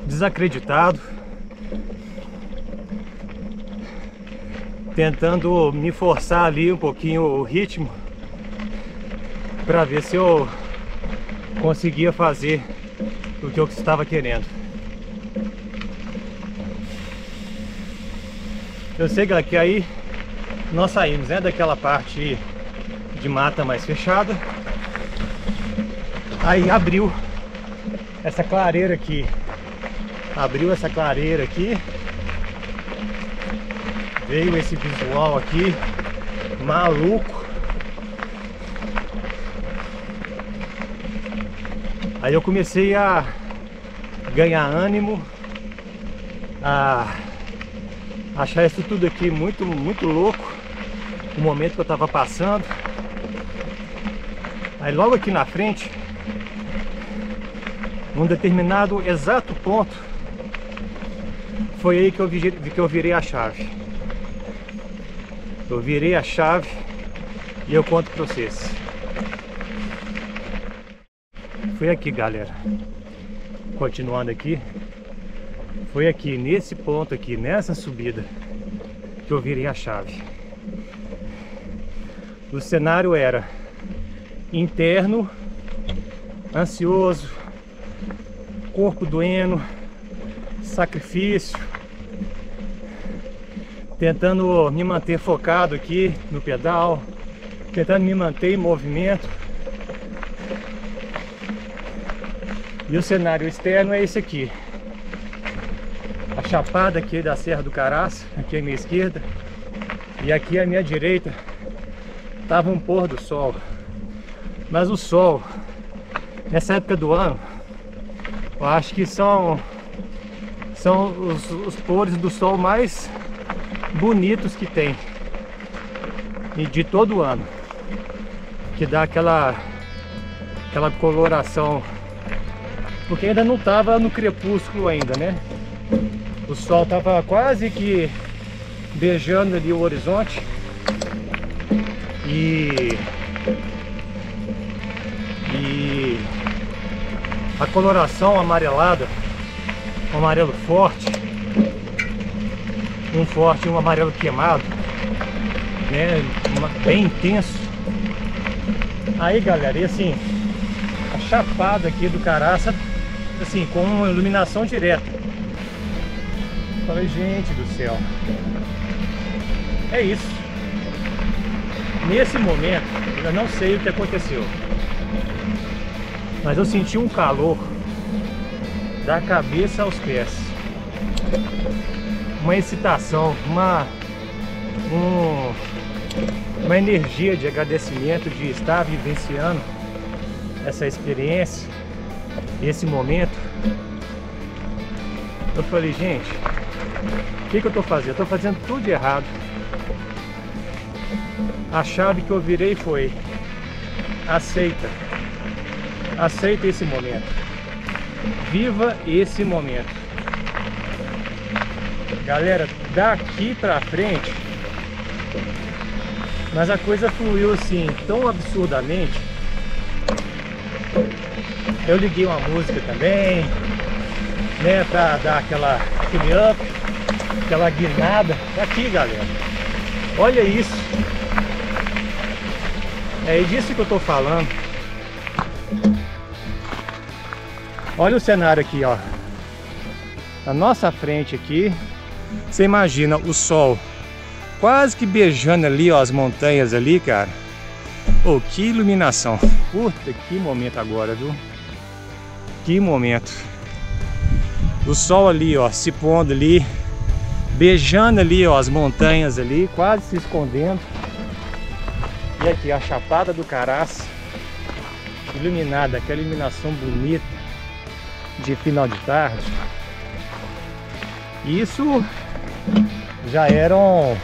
desacreditado, tentando me forçar ali um pouquinho o ritmo para ver se eu conseguia fazer o que eu estava querendo. Eu sei, galera, que aí nós saímos, né, daquela parte de mata mais fechada. Aí abriu essa clareira aqui. Veio esse visual aqui maluco. Aí eu comecei a ganhar ânimo, a achar isso tudo aqui muito louco, o momento que eu estava passando. Aí logo aqui na frente, num determinado exato ponto, foi aí que eu virei a chave. Eu virei a chave e eu conto pra vocês. Foi aqui, galera. Continuando aqui. Foi aqui, nesse ponto aqui, nessa subida, que eu virei a chave. O cenário era interno, ansioso, corpo doendo, sacrifício, tentando me manter focado aqui no pedal, tentando me manter em movimento. E o cenário externo é esse aqui. A chapada aqui da Serra do Caraça, aqui à minha esquerda. E aqui à minha direita estava um pôr do sol. Mas o sol, nessa época do ano, eu acho que são os pôres do sol mais bonitos que tem. E de todo o ano. Que dá aquela coloração. Porque ainda não estava no crepúsculo ainda, né? O sol estava quase que beijando ali o horizonte. E a coloração amarelada, um amarelo forte, um amarelo queimado, né? Bem intenso. Aí, galera, e assim, a chapada aqui do Caraça, assim, com uma iluminação direta. Falei, gente do céu, é isso. Nesse momento, eu não sei o que aconteceu, mas eu senti um calor da cabeça aos pés, uma excitação, uma energia de agradecimento de estar vivenciando essa experiência, esse momento. Eu falei, gente, o que eu tô fazendo? Eu tô fazendo tudo de errado. A chave que eu virei foi: aceita esse momento, viva esse momento. Galera, daqui pra frente, mas a coisa fluiu assim tão absurdamente. Eu liguei uma música também, né, pra dar aquele up, aquela guinada. Aqui, galera, olha isso. É disso que eu tô falando. Olha o cenário aqui, ó. Na nossa frente aqui, você imagina o sol quase que beijando ali, ó, as montanhas ali, cara. Oh, que iluminação. Puta, que momento agora, viu? Que momento. O sol ali, ó, se pondo ali, beijando ali, ó, as montanhas ali, quase se escondendo. E aqui a Chapada do Caraça, iluminada, aquela iluminação bonita de final de tarde. Isso já eram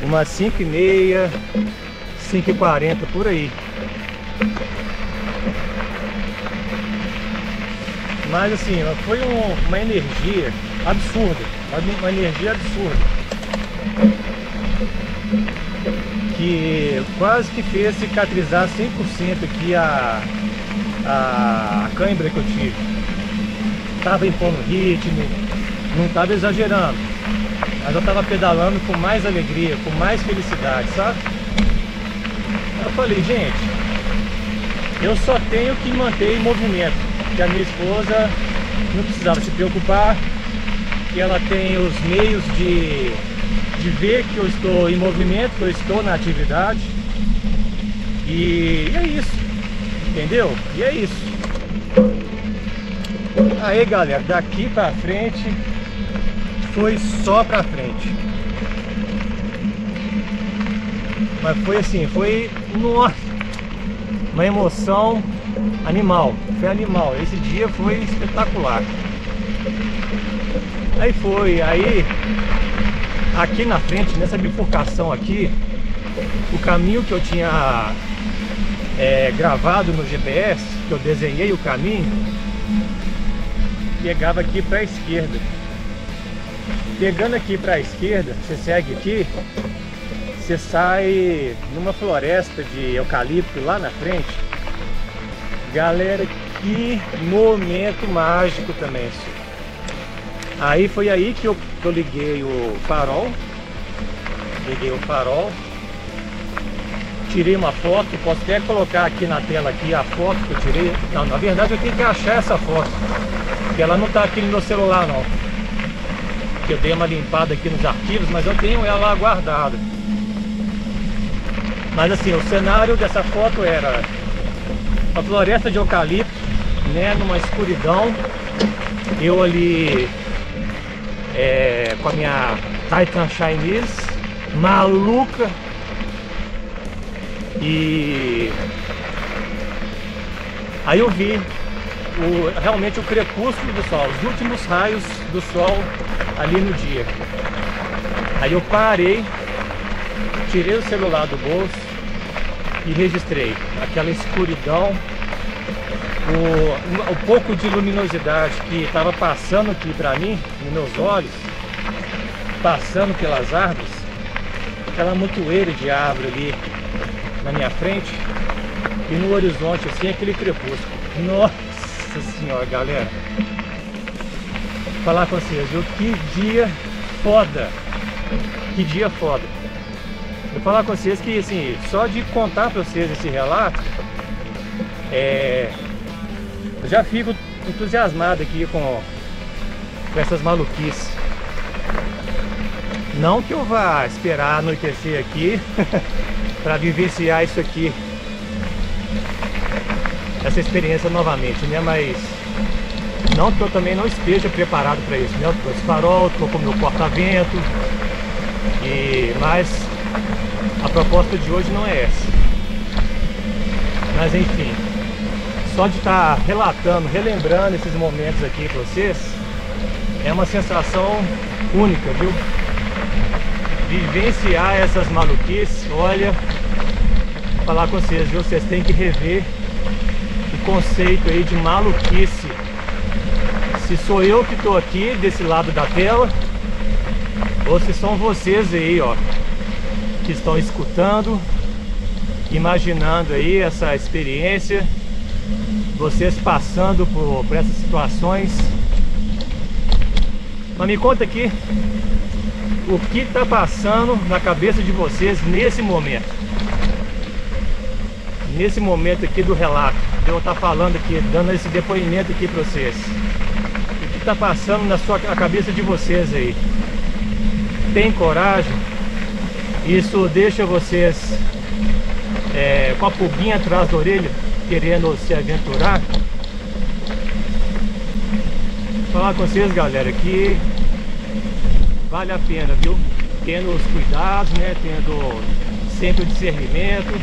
umas 5h30, 5h40 por aí. Mas assim, foi uma energia absurda, uma energia absurda, que quase que fez cicatrizar 100% aqui a cãibra que eu tive. Tava impondo ritmo, não tava exagerando, mas eu tava pedalando com mais alegria, com mais felicidade, sabe? Eu falei, gente, eu só tenho que manter em movimento, que a minha esposa não precisava se preocupar, que ela tem os meios de ver que eu estou em movimento, que eu estou na atividade. E é isso, entendeu? E é isso. Aí, galera, daqui pra frente foi só pra frente. Mas foi assim, foi, nossa, uma emoção Animal, foi animal. Esse dia foi espetacular. Aí aqui na frente, nessa bifurcação aqui, o caminho que eu tinha gravado no GPS, que eu desenhei o caminho, pegava aqui para a esquerda. Pegando aqui para a esquerda, você segue aqui, você sai numa floresta de eucalipto lá na frente. Galera, que momento mágico também isso. Aí foi aí que eu liguei o farol. Tirei uma foto, posso até colocar aqui na tela aqui a foto que eu tirei. Não, na verdade eu tenho que achar essa foto, porque ela não está aqui no meu celular não. Eu dei uma limpada aqui nos arquivos, mas eu tenho ela lá guardada. Mas assim, o cenário dessa foto era uma floresta de eucalipto, né, numa escuridão. Eu ali com a minha Titan Chinese maluca, e aí eu vi realmente o crepúsculo do sol, os últimos raios do sol ali no dia. Aí eu parei, tirei o celular do bolso e registrei aquela escuridão, o pouco de luminosidade que estava passando aqui para mim, nos meus olhos, passando pelas árvores, aquela montoeira de árvore ali na minha frente, e no horizonte assim aquele crepúsculo. Nossa senhora, galera, vou falar com vocês, viu? Que dia foda, que dia foda. Vou falar com vocês que assim, só de contar para vocês esse relato, eu já fico entusiasmado aqui com essas maluquices. Não que eu vá esperar anoitecer aqui para vivenciar isso aqui, essa experiência novamente, né? Mas não que eu também não esteja preparado para isso, né? Eu tô com esse farol, tô com o meu porta-vento, mas a proposta de hoje não é essa. Mas enfim, só de estar relatando, relembrando esses momentos aqui para vocês, é uma sensação única, viu? Vivenciar essas maluquices, olha, vou falar com vocês, viu? Vocês têm que rever o conceito aí de maluquice. Se sou eu que estou aqui desse lado da tela, ou se são vocês aí, ó, que estão escutando, imaginando aí essa experiência, vocês passando por essas situações. Mas me conta aqui o que está passando na cabeça de vocês nesse momento. Nesse momento aqui do relato, eu estar falando aqui, dando esse depoimento aqui para vocês. O que está passando na cabeça de vocês aí? Tem coragem? Isso deixa vocês com a pulguinha atrás da orelha, querendo se aventurar? Vou falar com vocês, galera, que vale a pena, viu? Tendo os cuidados, né? Tendo sempre o discernimento,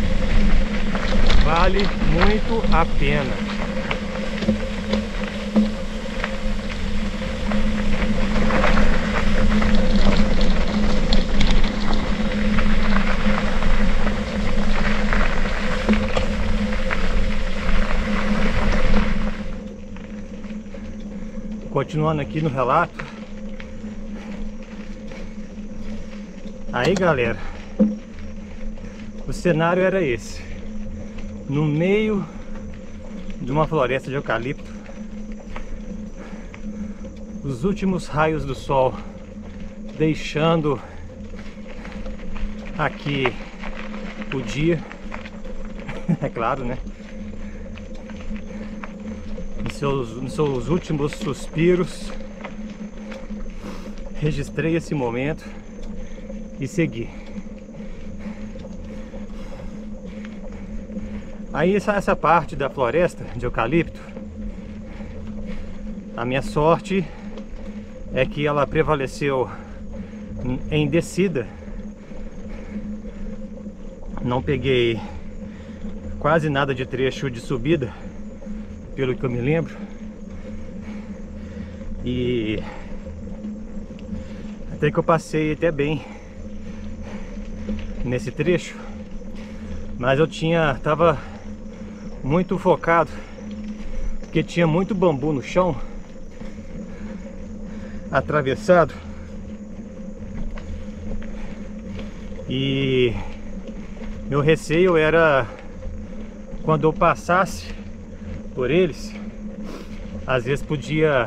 vale muito a pena. Continuando aqui no relato. Aí, galera, o cenário era esse: no meio de uma floresta de eucalipto, os últimos raios do sol deixando aqui o dia, é claro, né? Nos seus últimos suspiros, registrei esse momento e segui. Aí essa parte da floresta de eucalipto, a minha sorte é que ela prevaleceu em descida. Não peguei quase nada de trecho de subida, pelo que eu me lembro. E até que eu passei até bem nesse trecho, mas eu tava muito focado, porque tinha muito bambu no chão, atravessado, e meu receio era quando eu passasse por eles, às vezes podia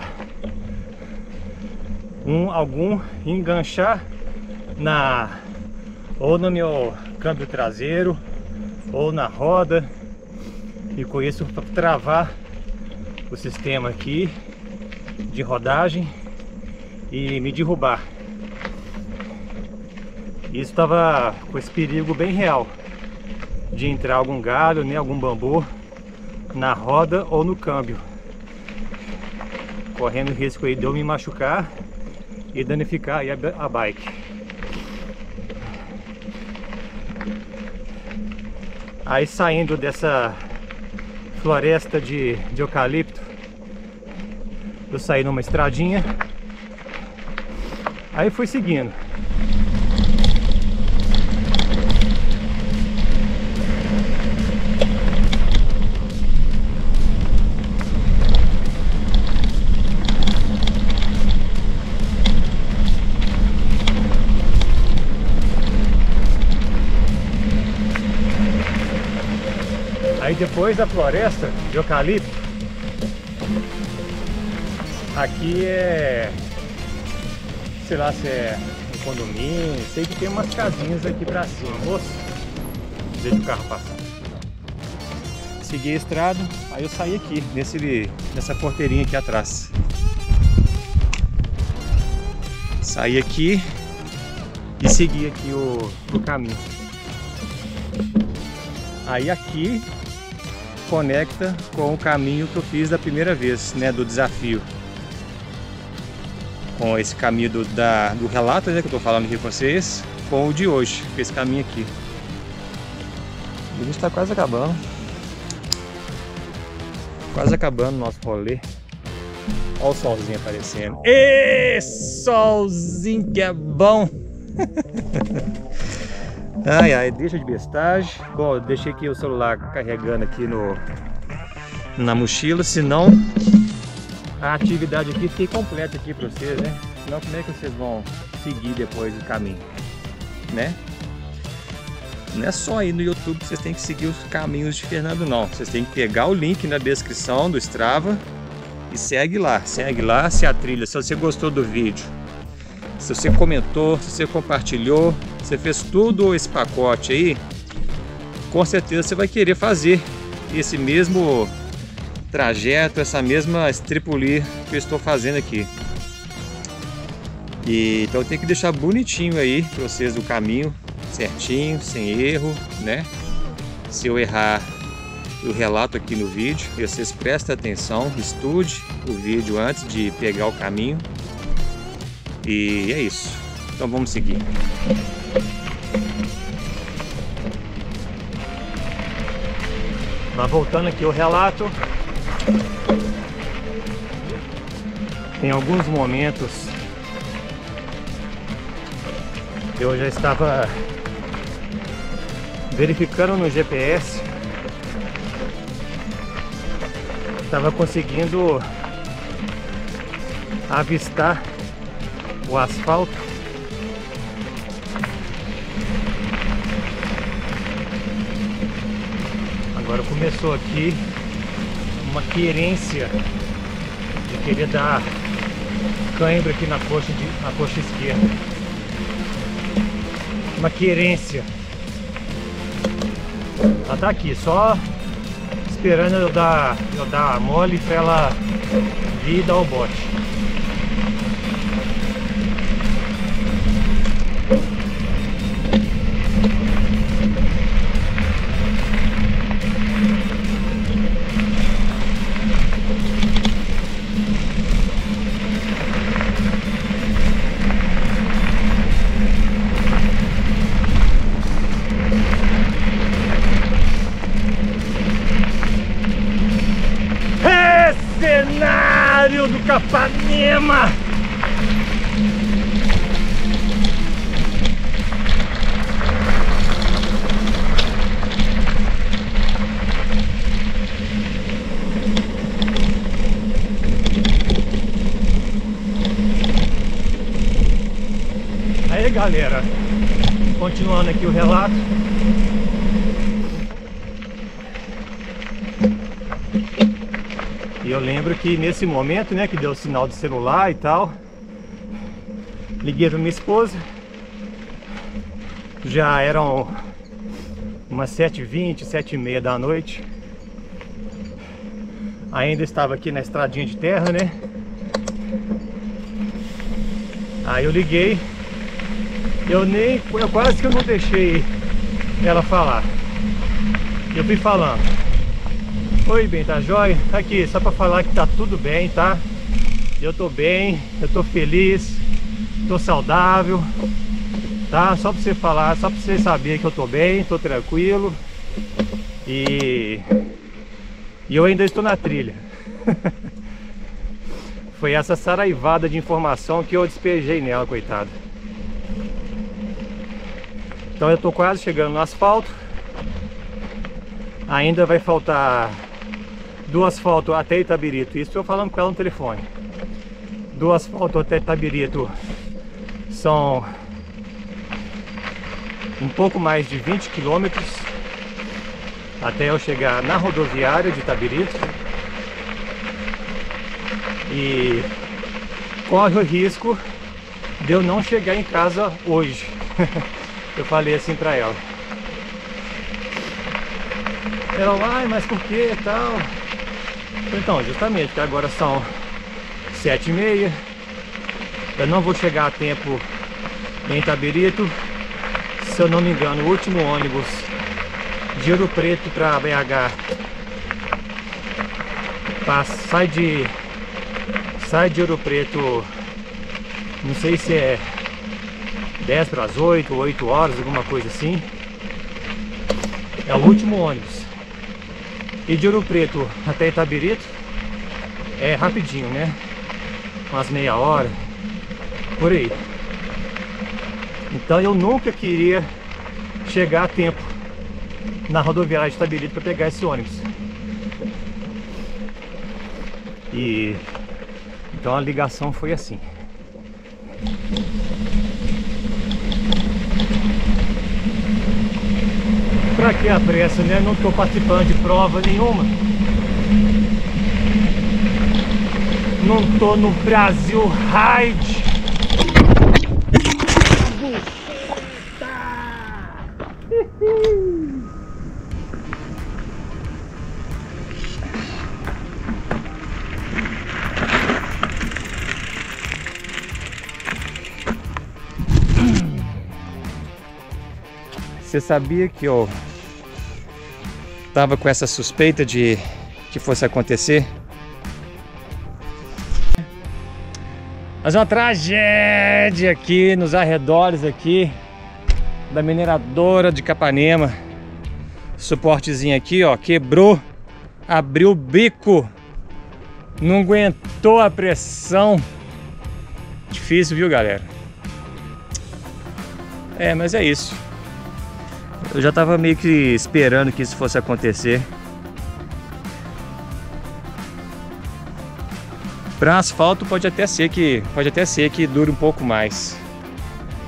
algum enganchar ou no meu câmbio traseiro ou na roda, e com isso travar o sistema aqui de rodagem e me derrubar. Isso estava com esse perigo bem real de entrar algum galho, né, algum bambu na roda ou no câmbio, correndo risco aí de eu me machucar e danificar aí a bike. Aí, saindo dessa floresta de eucalipto, eu saí numa estradinha, aí fui seguindo. Aí depois da floresta de eucalipto, aqui é, sei lá se é um condomínio, sei que tem umas casinhas aqui pra cima. Moço, deixa o carro passar. Segui a estrada, aí eu saí aqui, nessa porteirinha aqui atrás. Saí aqui e segui aqui o caminho. Aí aqui conecta com o caminho que eu fiz da primeira vez, né, do desafio. Com esse caminho do relato, né, que eu tô falando aqui com vocês, com o de hoje, com esse caminho aqui. O vídeo está quase acabando. Quase acabando o nosso rolê. Olha o solzinho aparecendo. Ê, solzinho que é bom! Ai, ai, deixa de bestagem. Bom, eu deixei aqui o celular carregando aqui na mochila, senão a atividade aqui fica completa aqui para vocês, né? Senão como é que vocês vão seguir depois o caminho, né? Não é só aí no YouTube que vocês têm que seguir os caminhos de Fernando, não. Vocês têm que pegar o link na descrição do Strava e segue lá, se a trilha, se você gostou do vídeo, se você comentou, se você compartilhou, você fez tudo esse pacote aí, com certeza você vai querer fazer esse mesmo trajeto, essa mesma estripulia que eu estou fazendo aqui. E então eu tenho que deixar bonitinho aí para vocês o caminho certinho, sem erro, né? Se eu errar, eu relato aqui no vídeo, e vocês prestem atenção, estude o vídeo antes de pegar o caminho. E é isso. Então vamos seguir. Mas voltando aqui ao relato, em alguns momentos eu já estava verificando no GPS, estava conseguindo avistar o asfalto. Agora começou aqui uma querência de querer dar cãibra aqui na coxa esquerda. Uma querência. Ela tá aqui, só esperando eu dar a mole para ela vir e dar o bote. Capanema. Aí, galera, continuando aqui o relato. E eu lembro que nesse momento, né, que deu o sinal do celular e tal, liguei para minha esposa. Já eram umas 7h20, 7h30 da noite. Ainda estava aqui na estradinha de terra, né? Aí eu liguei. Eu quase que eu não deixei ela falar. Eu fui falando: oi, bem, tá jóia? Aqui, só pra falar que tá tudo bem, tá? Eu tô bem, eu tô feliz, tô saudável, tá? Só pra você falar, só pra você saber que eu tô bem, tô tranquilo. E eu ainda estou na trilha. Foi essa saraivada de informação que eu despejei nela, coitada. Então eu tô quase chegando no asfalto. Ainda vai faltar do asfalto até Itabirito. Isso estou falando com ela no telefone. Do asfalto até Itabirito são um pouco mais de 20 quilômetros até eu chegar na rodoviária de Itabirito. E corre o risco de eu não chegar em casa hoje. Eu falei assim pra ela. Ela, ai, mas por que tal? Então, justamente, porque agora são 7h30. Eu não vou chegar a tempo em Itabirito. Se eu não me engano, o último ônibus de Ouro Preto para BH sai de Ouro Preto, não sei se é 10 para as 8 ou 8 horas, alguma coisa assim. É o último ônibus. E de Ouro Preto até Itabirito é rapidinho, né? Umas meia hora, por aí. Então eu nunca queria chegar a tempo na rodoviária de Itabirito para pegar esse ônibus. E então a ligação foi assim. Pra que a pressa, né? Não tô participando de prova nenhuma. Não tô no Brasil Ride. Você sabia que eu tava com essa suspeita de que fosse acontecer? Mas uma tragédia aqui nos arredores aqui da mineradora de Capanema. Suportezinho aqui, ó, quebrou, abriu o bico, não aguentou a pressão. Difícil, viu, galera? É, mas é isso. Eu já tava meio que esperando que isso fosse acontecer. Para asfalto pode até ser que dure um pouco mais.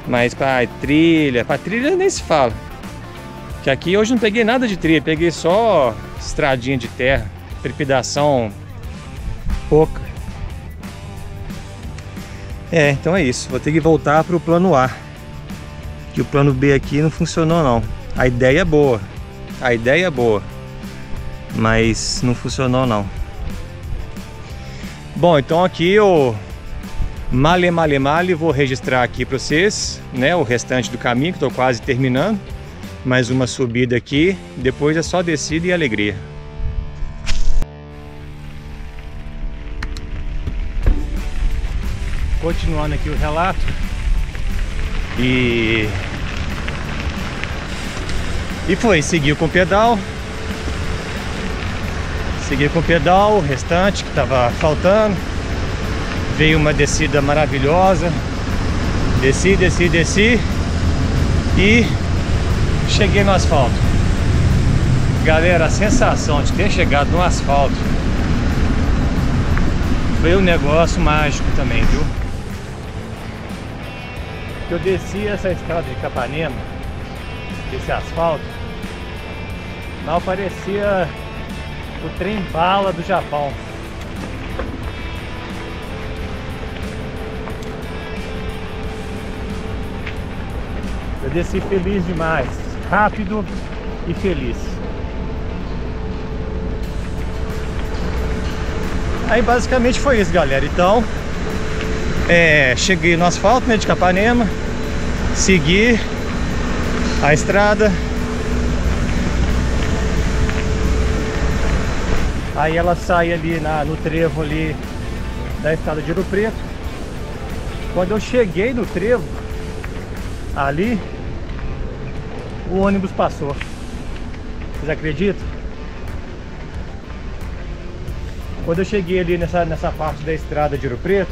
Mas para trilha nem se fala. Que aqui hoje não peguei nada de trilha, peguei só estradinha de terra, trepidação pouca. É, então é isso. Vou ter que voltar pro plano A. Que o plano B aqui não funcionou não. A ideia é boa, mas não funcionou não. Bom, então aqui eu male vou registrar aqui para vocês, né, o restante do caminho, que estou quase terminando. Mais uma subida aqui, depois é só descida e alegria. Continuando aqui o relato. E foi, seguiu com o pedal. O restante que tava faltando. Veio uma descida maravilhosa. Desci e cheguei no asfalto. Galera, a sensação de ter chegado no asfalto foi um negócio mágico também, viu? Eu desci essa estrada de Capanema, esse asfalto, mal parecia o trem bala do Japão. Eu desci feliz demais, rápido e feliz. Aí basicamente foi isso, galera. Então, cheguei no asfalto, né, de Capanema, segui a estrada. Aí ela sai ali no trevo ali da estrada de Ouro Preto. Quando eu cheguei no trevo, ali, o ônibus passou. Vocês acreditam? Quando eu cheguei ali nessa parte da estrada de Ouro Preto,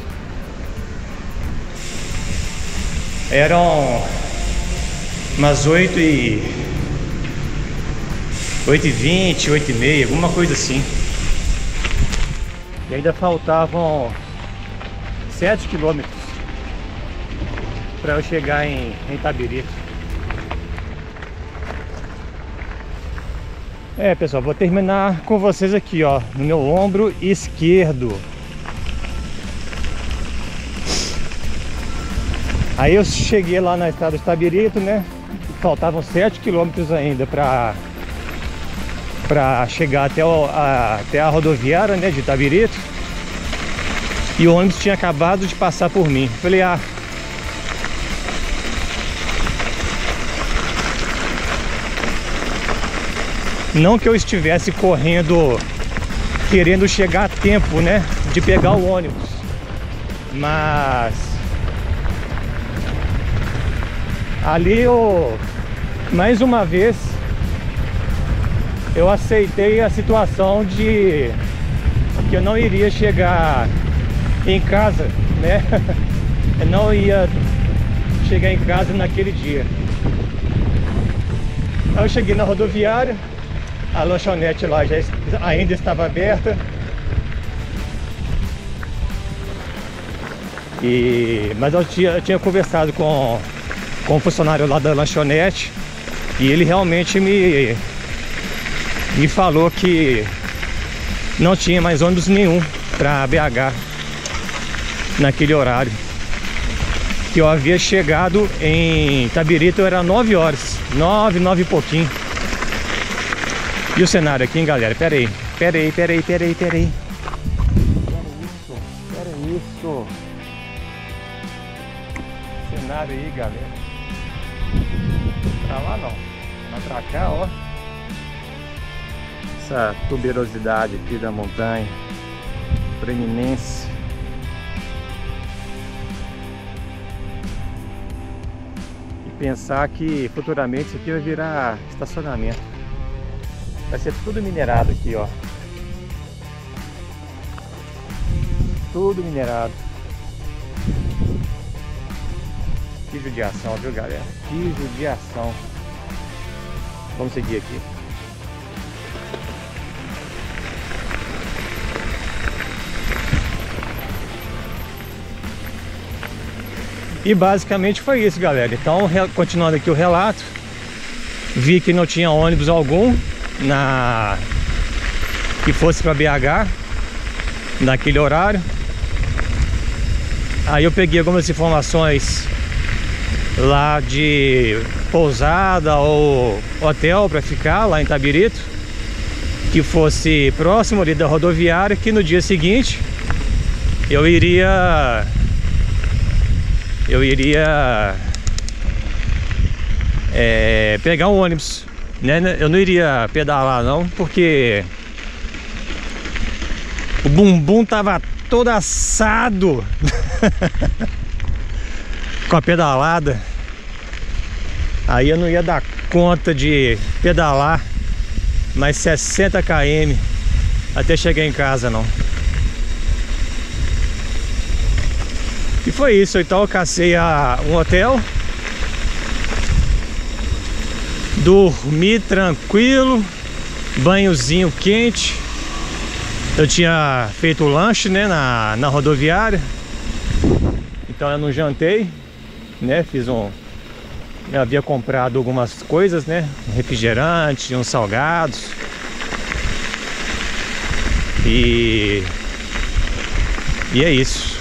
eram umas 8h20, 8h30, alguma coisa assim. E ainda faltavam 7 quilômetros para eu chegar em Itabirito. Pessoal, vou terminar com vocês aqui, ó, no meu ombro esquerdo. Aí eu cheguei lá na estrada de Itabirito, né? Faltavam 7 quilômetros ainda para chegar até a rodoviária, né, de Itabirito. E o ônibus tinha acabado de passar por mim. Falei, não que eu estivesse correndo, querendo chegar a tempo, né, de pegar o ônibus, mas ali mais uma vez, eu aceitei a situação de que eu não iria chegar em casa, né, eu não ia chegar em casa naquele dia. Aí eu cheguei na rodoviária. A lanchonete lá ainda estava aberta. Mas eu tinha conversado com o funcionário lá da lanchonete. E ele realmente me falou que não tinha mais ônibus nenhum para BH naquele horário. Que eu havia chegado em Itabirito, era 9 horas. 9 e pouquinho. E o cenário aqui, hein, galera? Pera aí. Pera isso. Cenário aí, galera. Pra lá não. Mas pra cá, ó. Essa tuberosidade aqui da montanha. Preeminência. E pensar que futuramente isso aqui vai virar estacionamento. Vai ser tudo minerado aqui, ó. Tudo minerado. Que judiação, viu, galera? Que judiação. Vamos seguir aqui. E basicamente foi isso, galera. Então, continuando aqui o relato, vi que não tinha ônibus algum que fosse para BH naquele horário. Aí eu peguei algumas informações lá de pousada ou hotel para ficar lá em Itabirito, que fosse próximo ali da rodoviária, que no dia seguinte eu iria pegar um ônibus, né? Eu não iria pedalar não, porque o bumbum tava todo assado com a pedalada. Aí eu não ia dar conta de pedalar mais 60 km até chegar em casa não. E foi isso, então eu cacei um hotel, dormi tranquilo, banhozinho quente. Eu tinha feito o lanche, né, na rodoviária, então eu não jantei, né, eu havia comprado algumas coisas, né, um refrigerante, uns salgados. E é isso.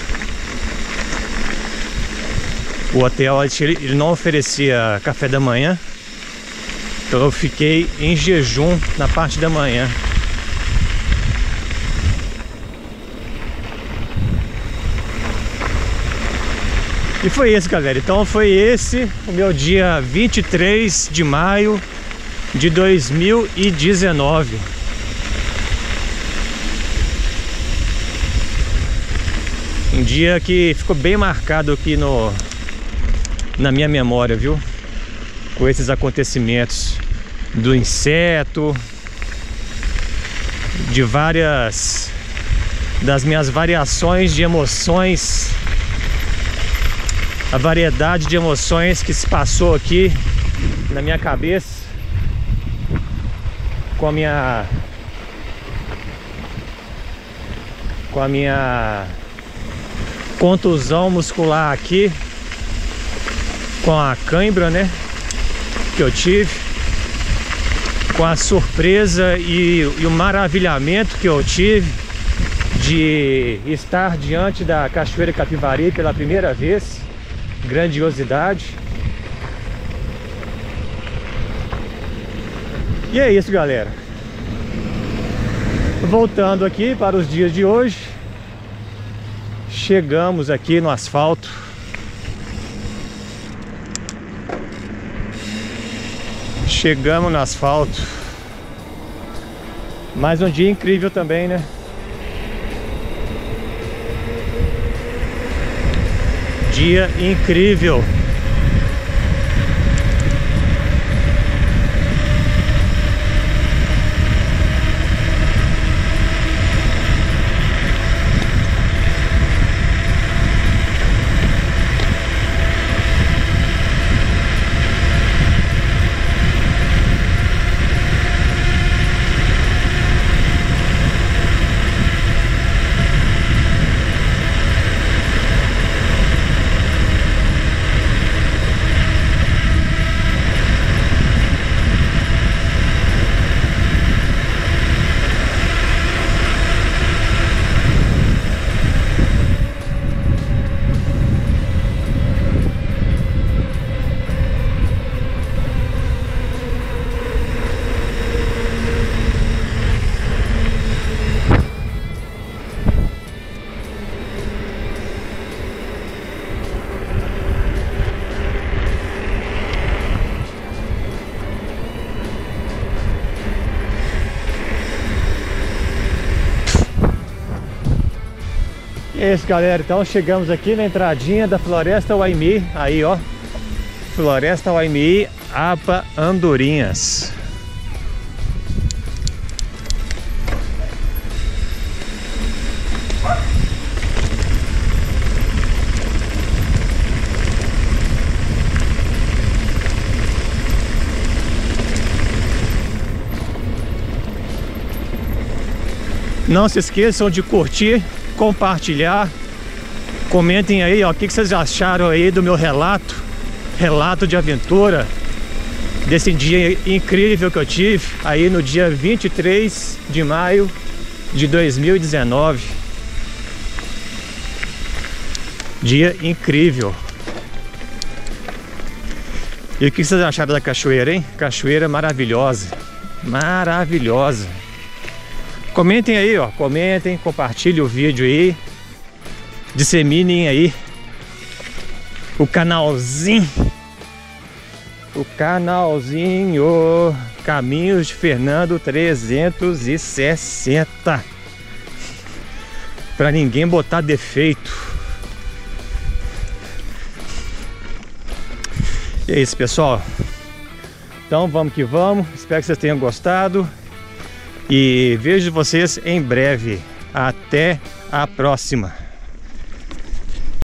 O hotel ele não oferecia café da manhã, então eu fiquei em jejum na parte da manhã. E foi isso, galera. Então foi esse o meu dia 23 de maio de 2019. Um dia que ficou bem marcado aqui na minha memória, viu? Com esses acontecimentos do inseto, de das minhas variações de emoções, a variedade de emoções que se passou aqui na minha cabeça com a minha contusão muscular aqui, com a cãibra, né, que eu tive, com a surpresa e o maravilhamento que eu tive de estar diante da Cachoeira Capivari pela primeira vez. Grandiosidade. E é isso, galera. Voltando aqui para os dias de hoje, chegamos aqui no asfalto. Chegamos no asfalto. Mais um dia incrível também, né? Dia incrível. É isso, galera, então chegamos aqui na entradinha da Floresta Waimí. Aí, ó, Floresta Waimí, APA Andorinhas. Não se esqueçam de curtir, compartilhar, comentem aí, ó, o que vocês acharam aí do meu relato de aventura, desse dia incrível que eu tive aí no dia 23 de maio de 2019. Dia incrível. E o que vocês acharam da cachoeira, hein? Cachoeira maravilhosa, maravilhosa. Comentem aí, ó, comentem, compartilhem o vídeo aí, disseminem aí o canalzinho Caminhos de Fernando 360, pra ninguém botar defeito. E é isso, pessoal. Então vamos que vamos, espero que vocês tenham gostado. E vejo vocês em breve. Até a próxima.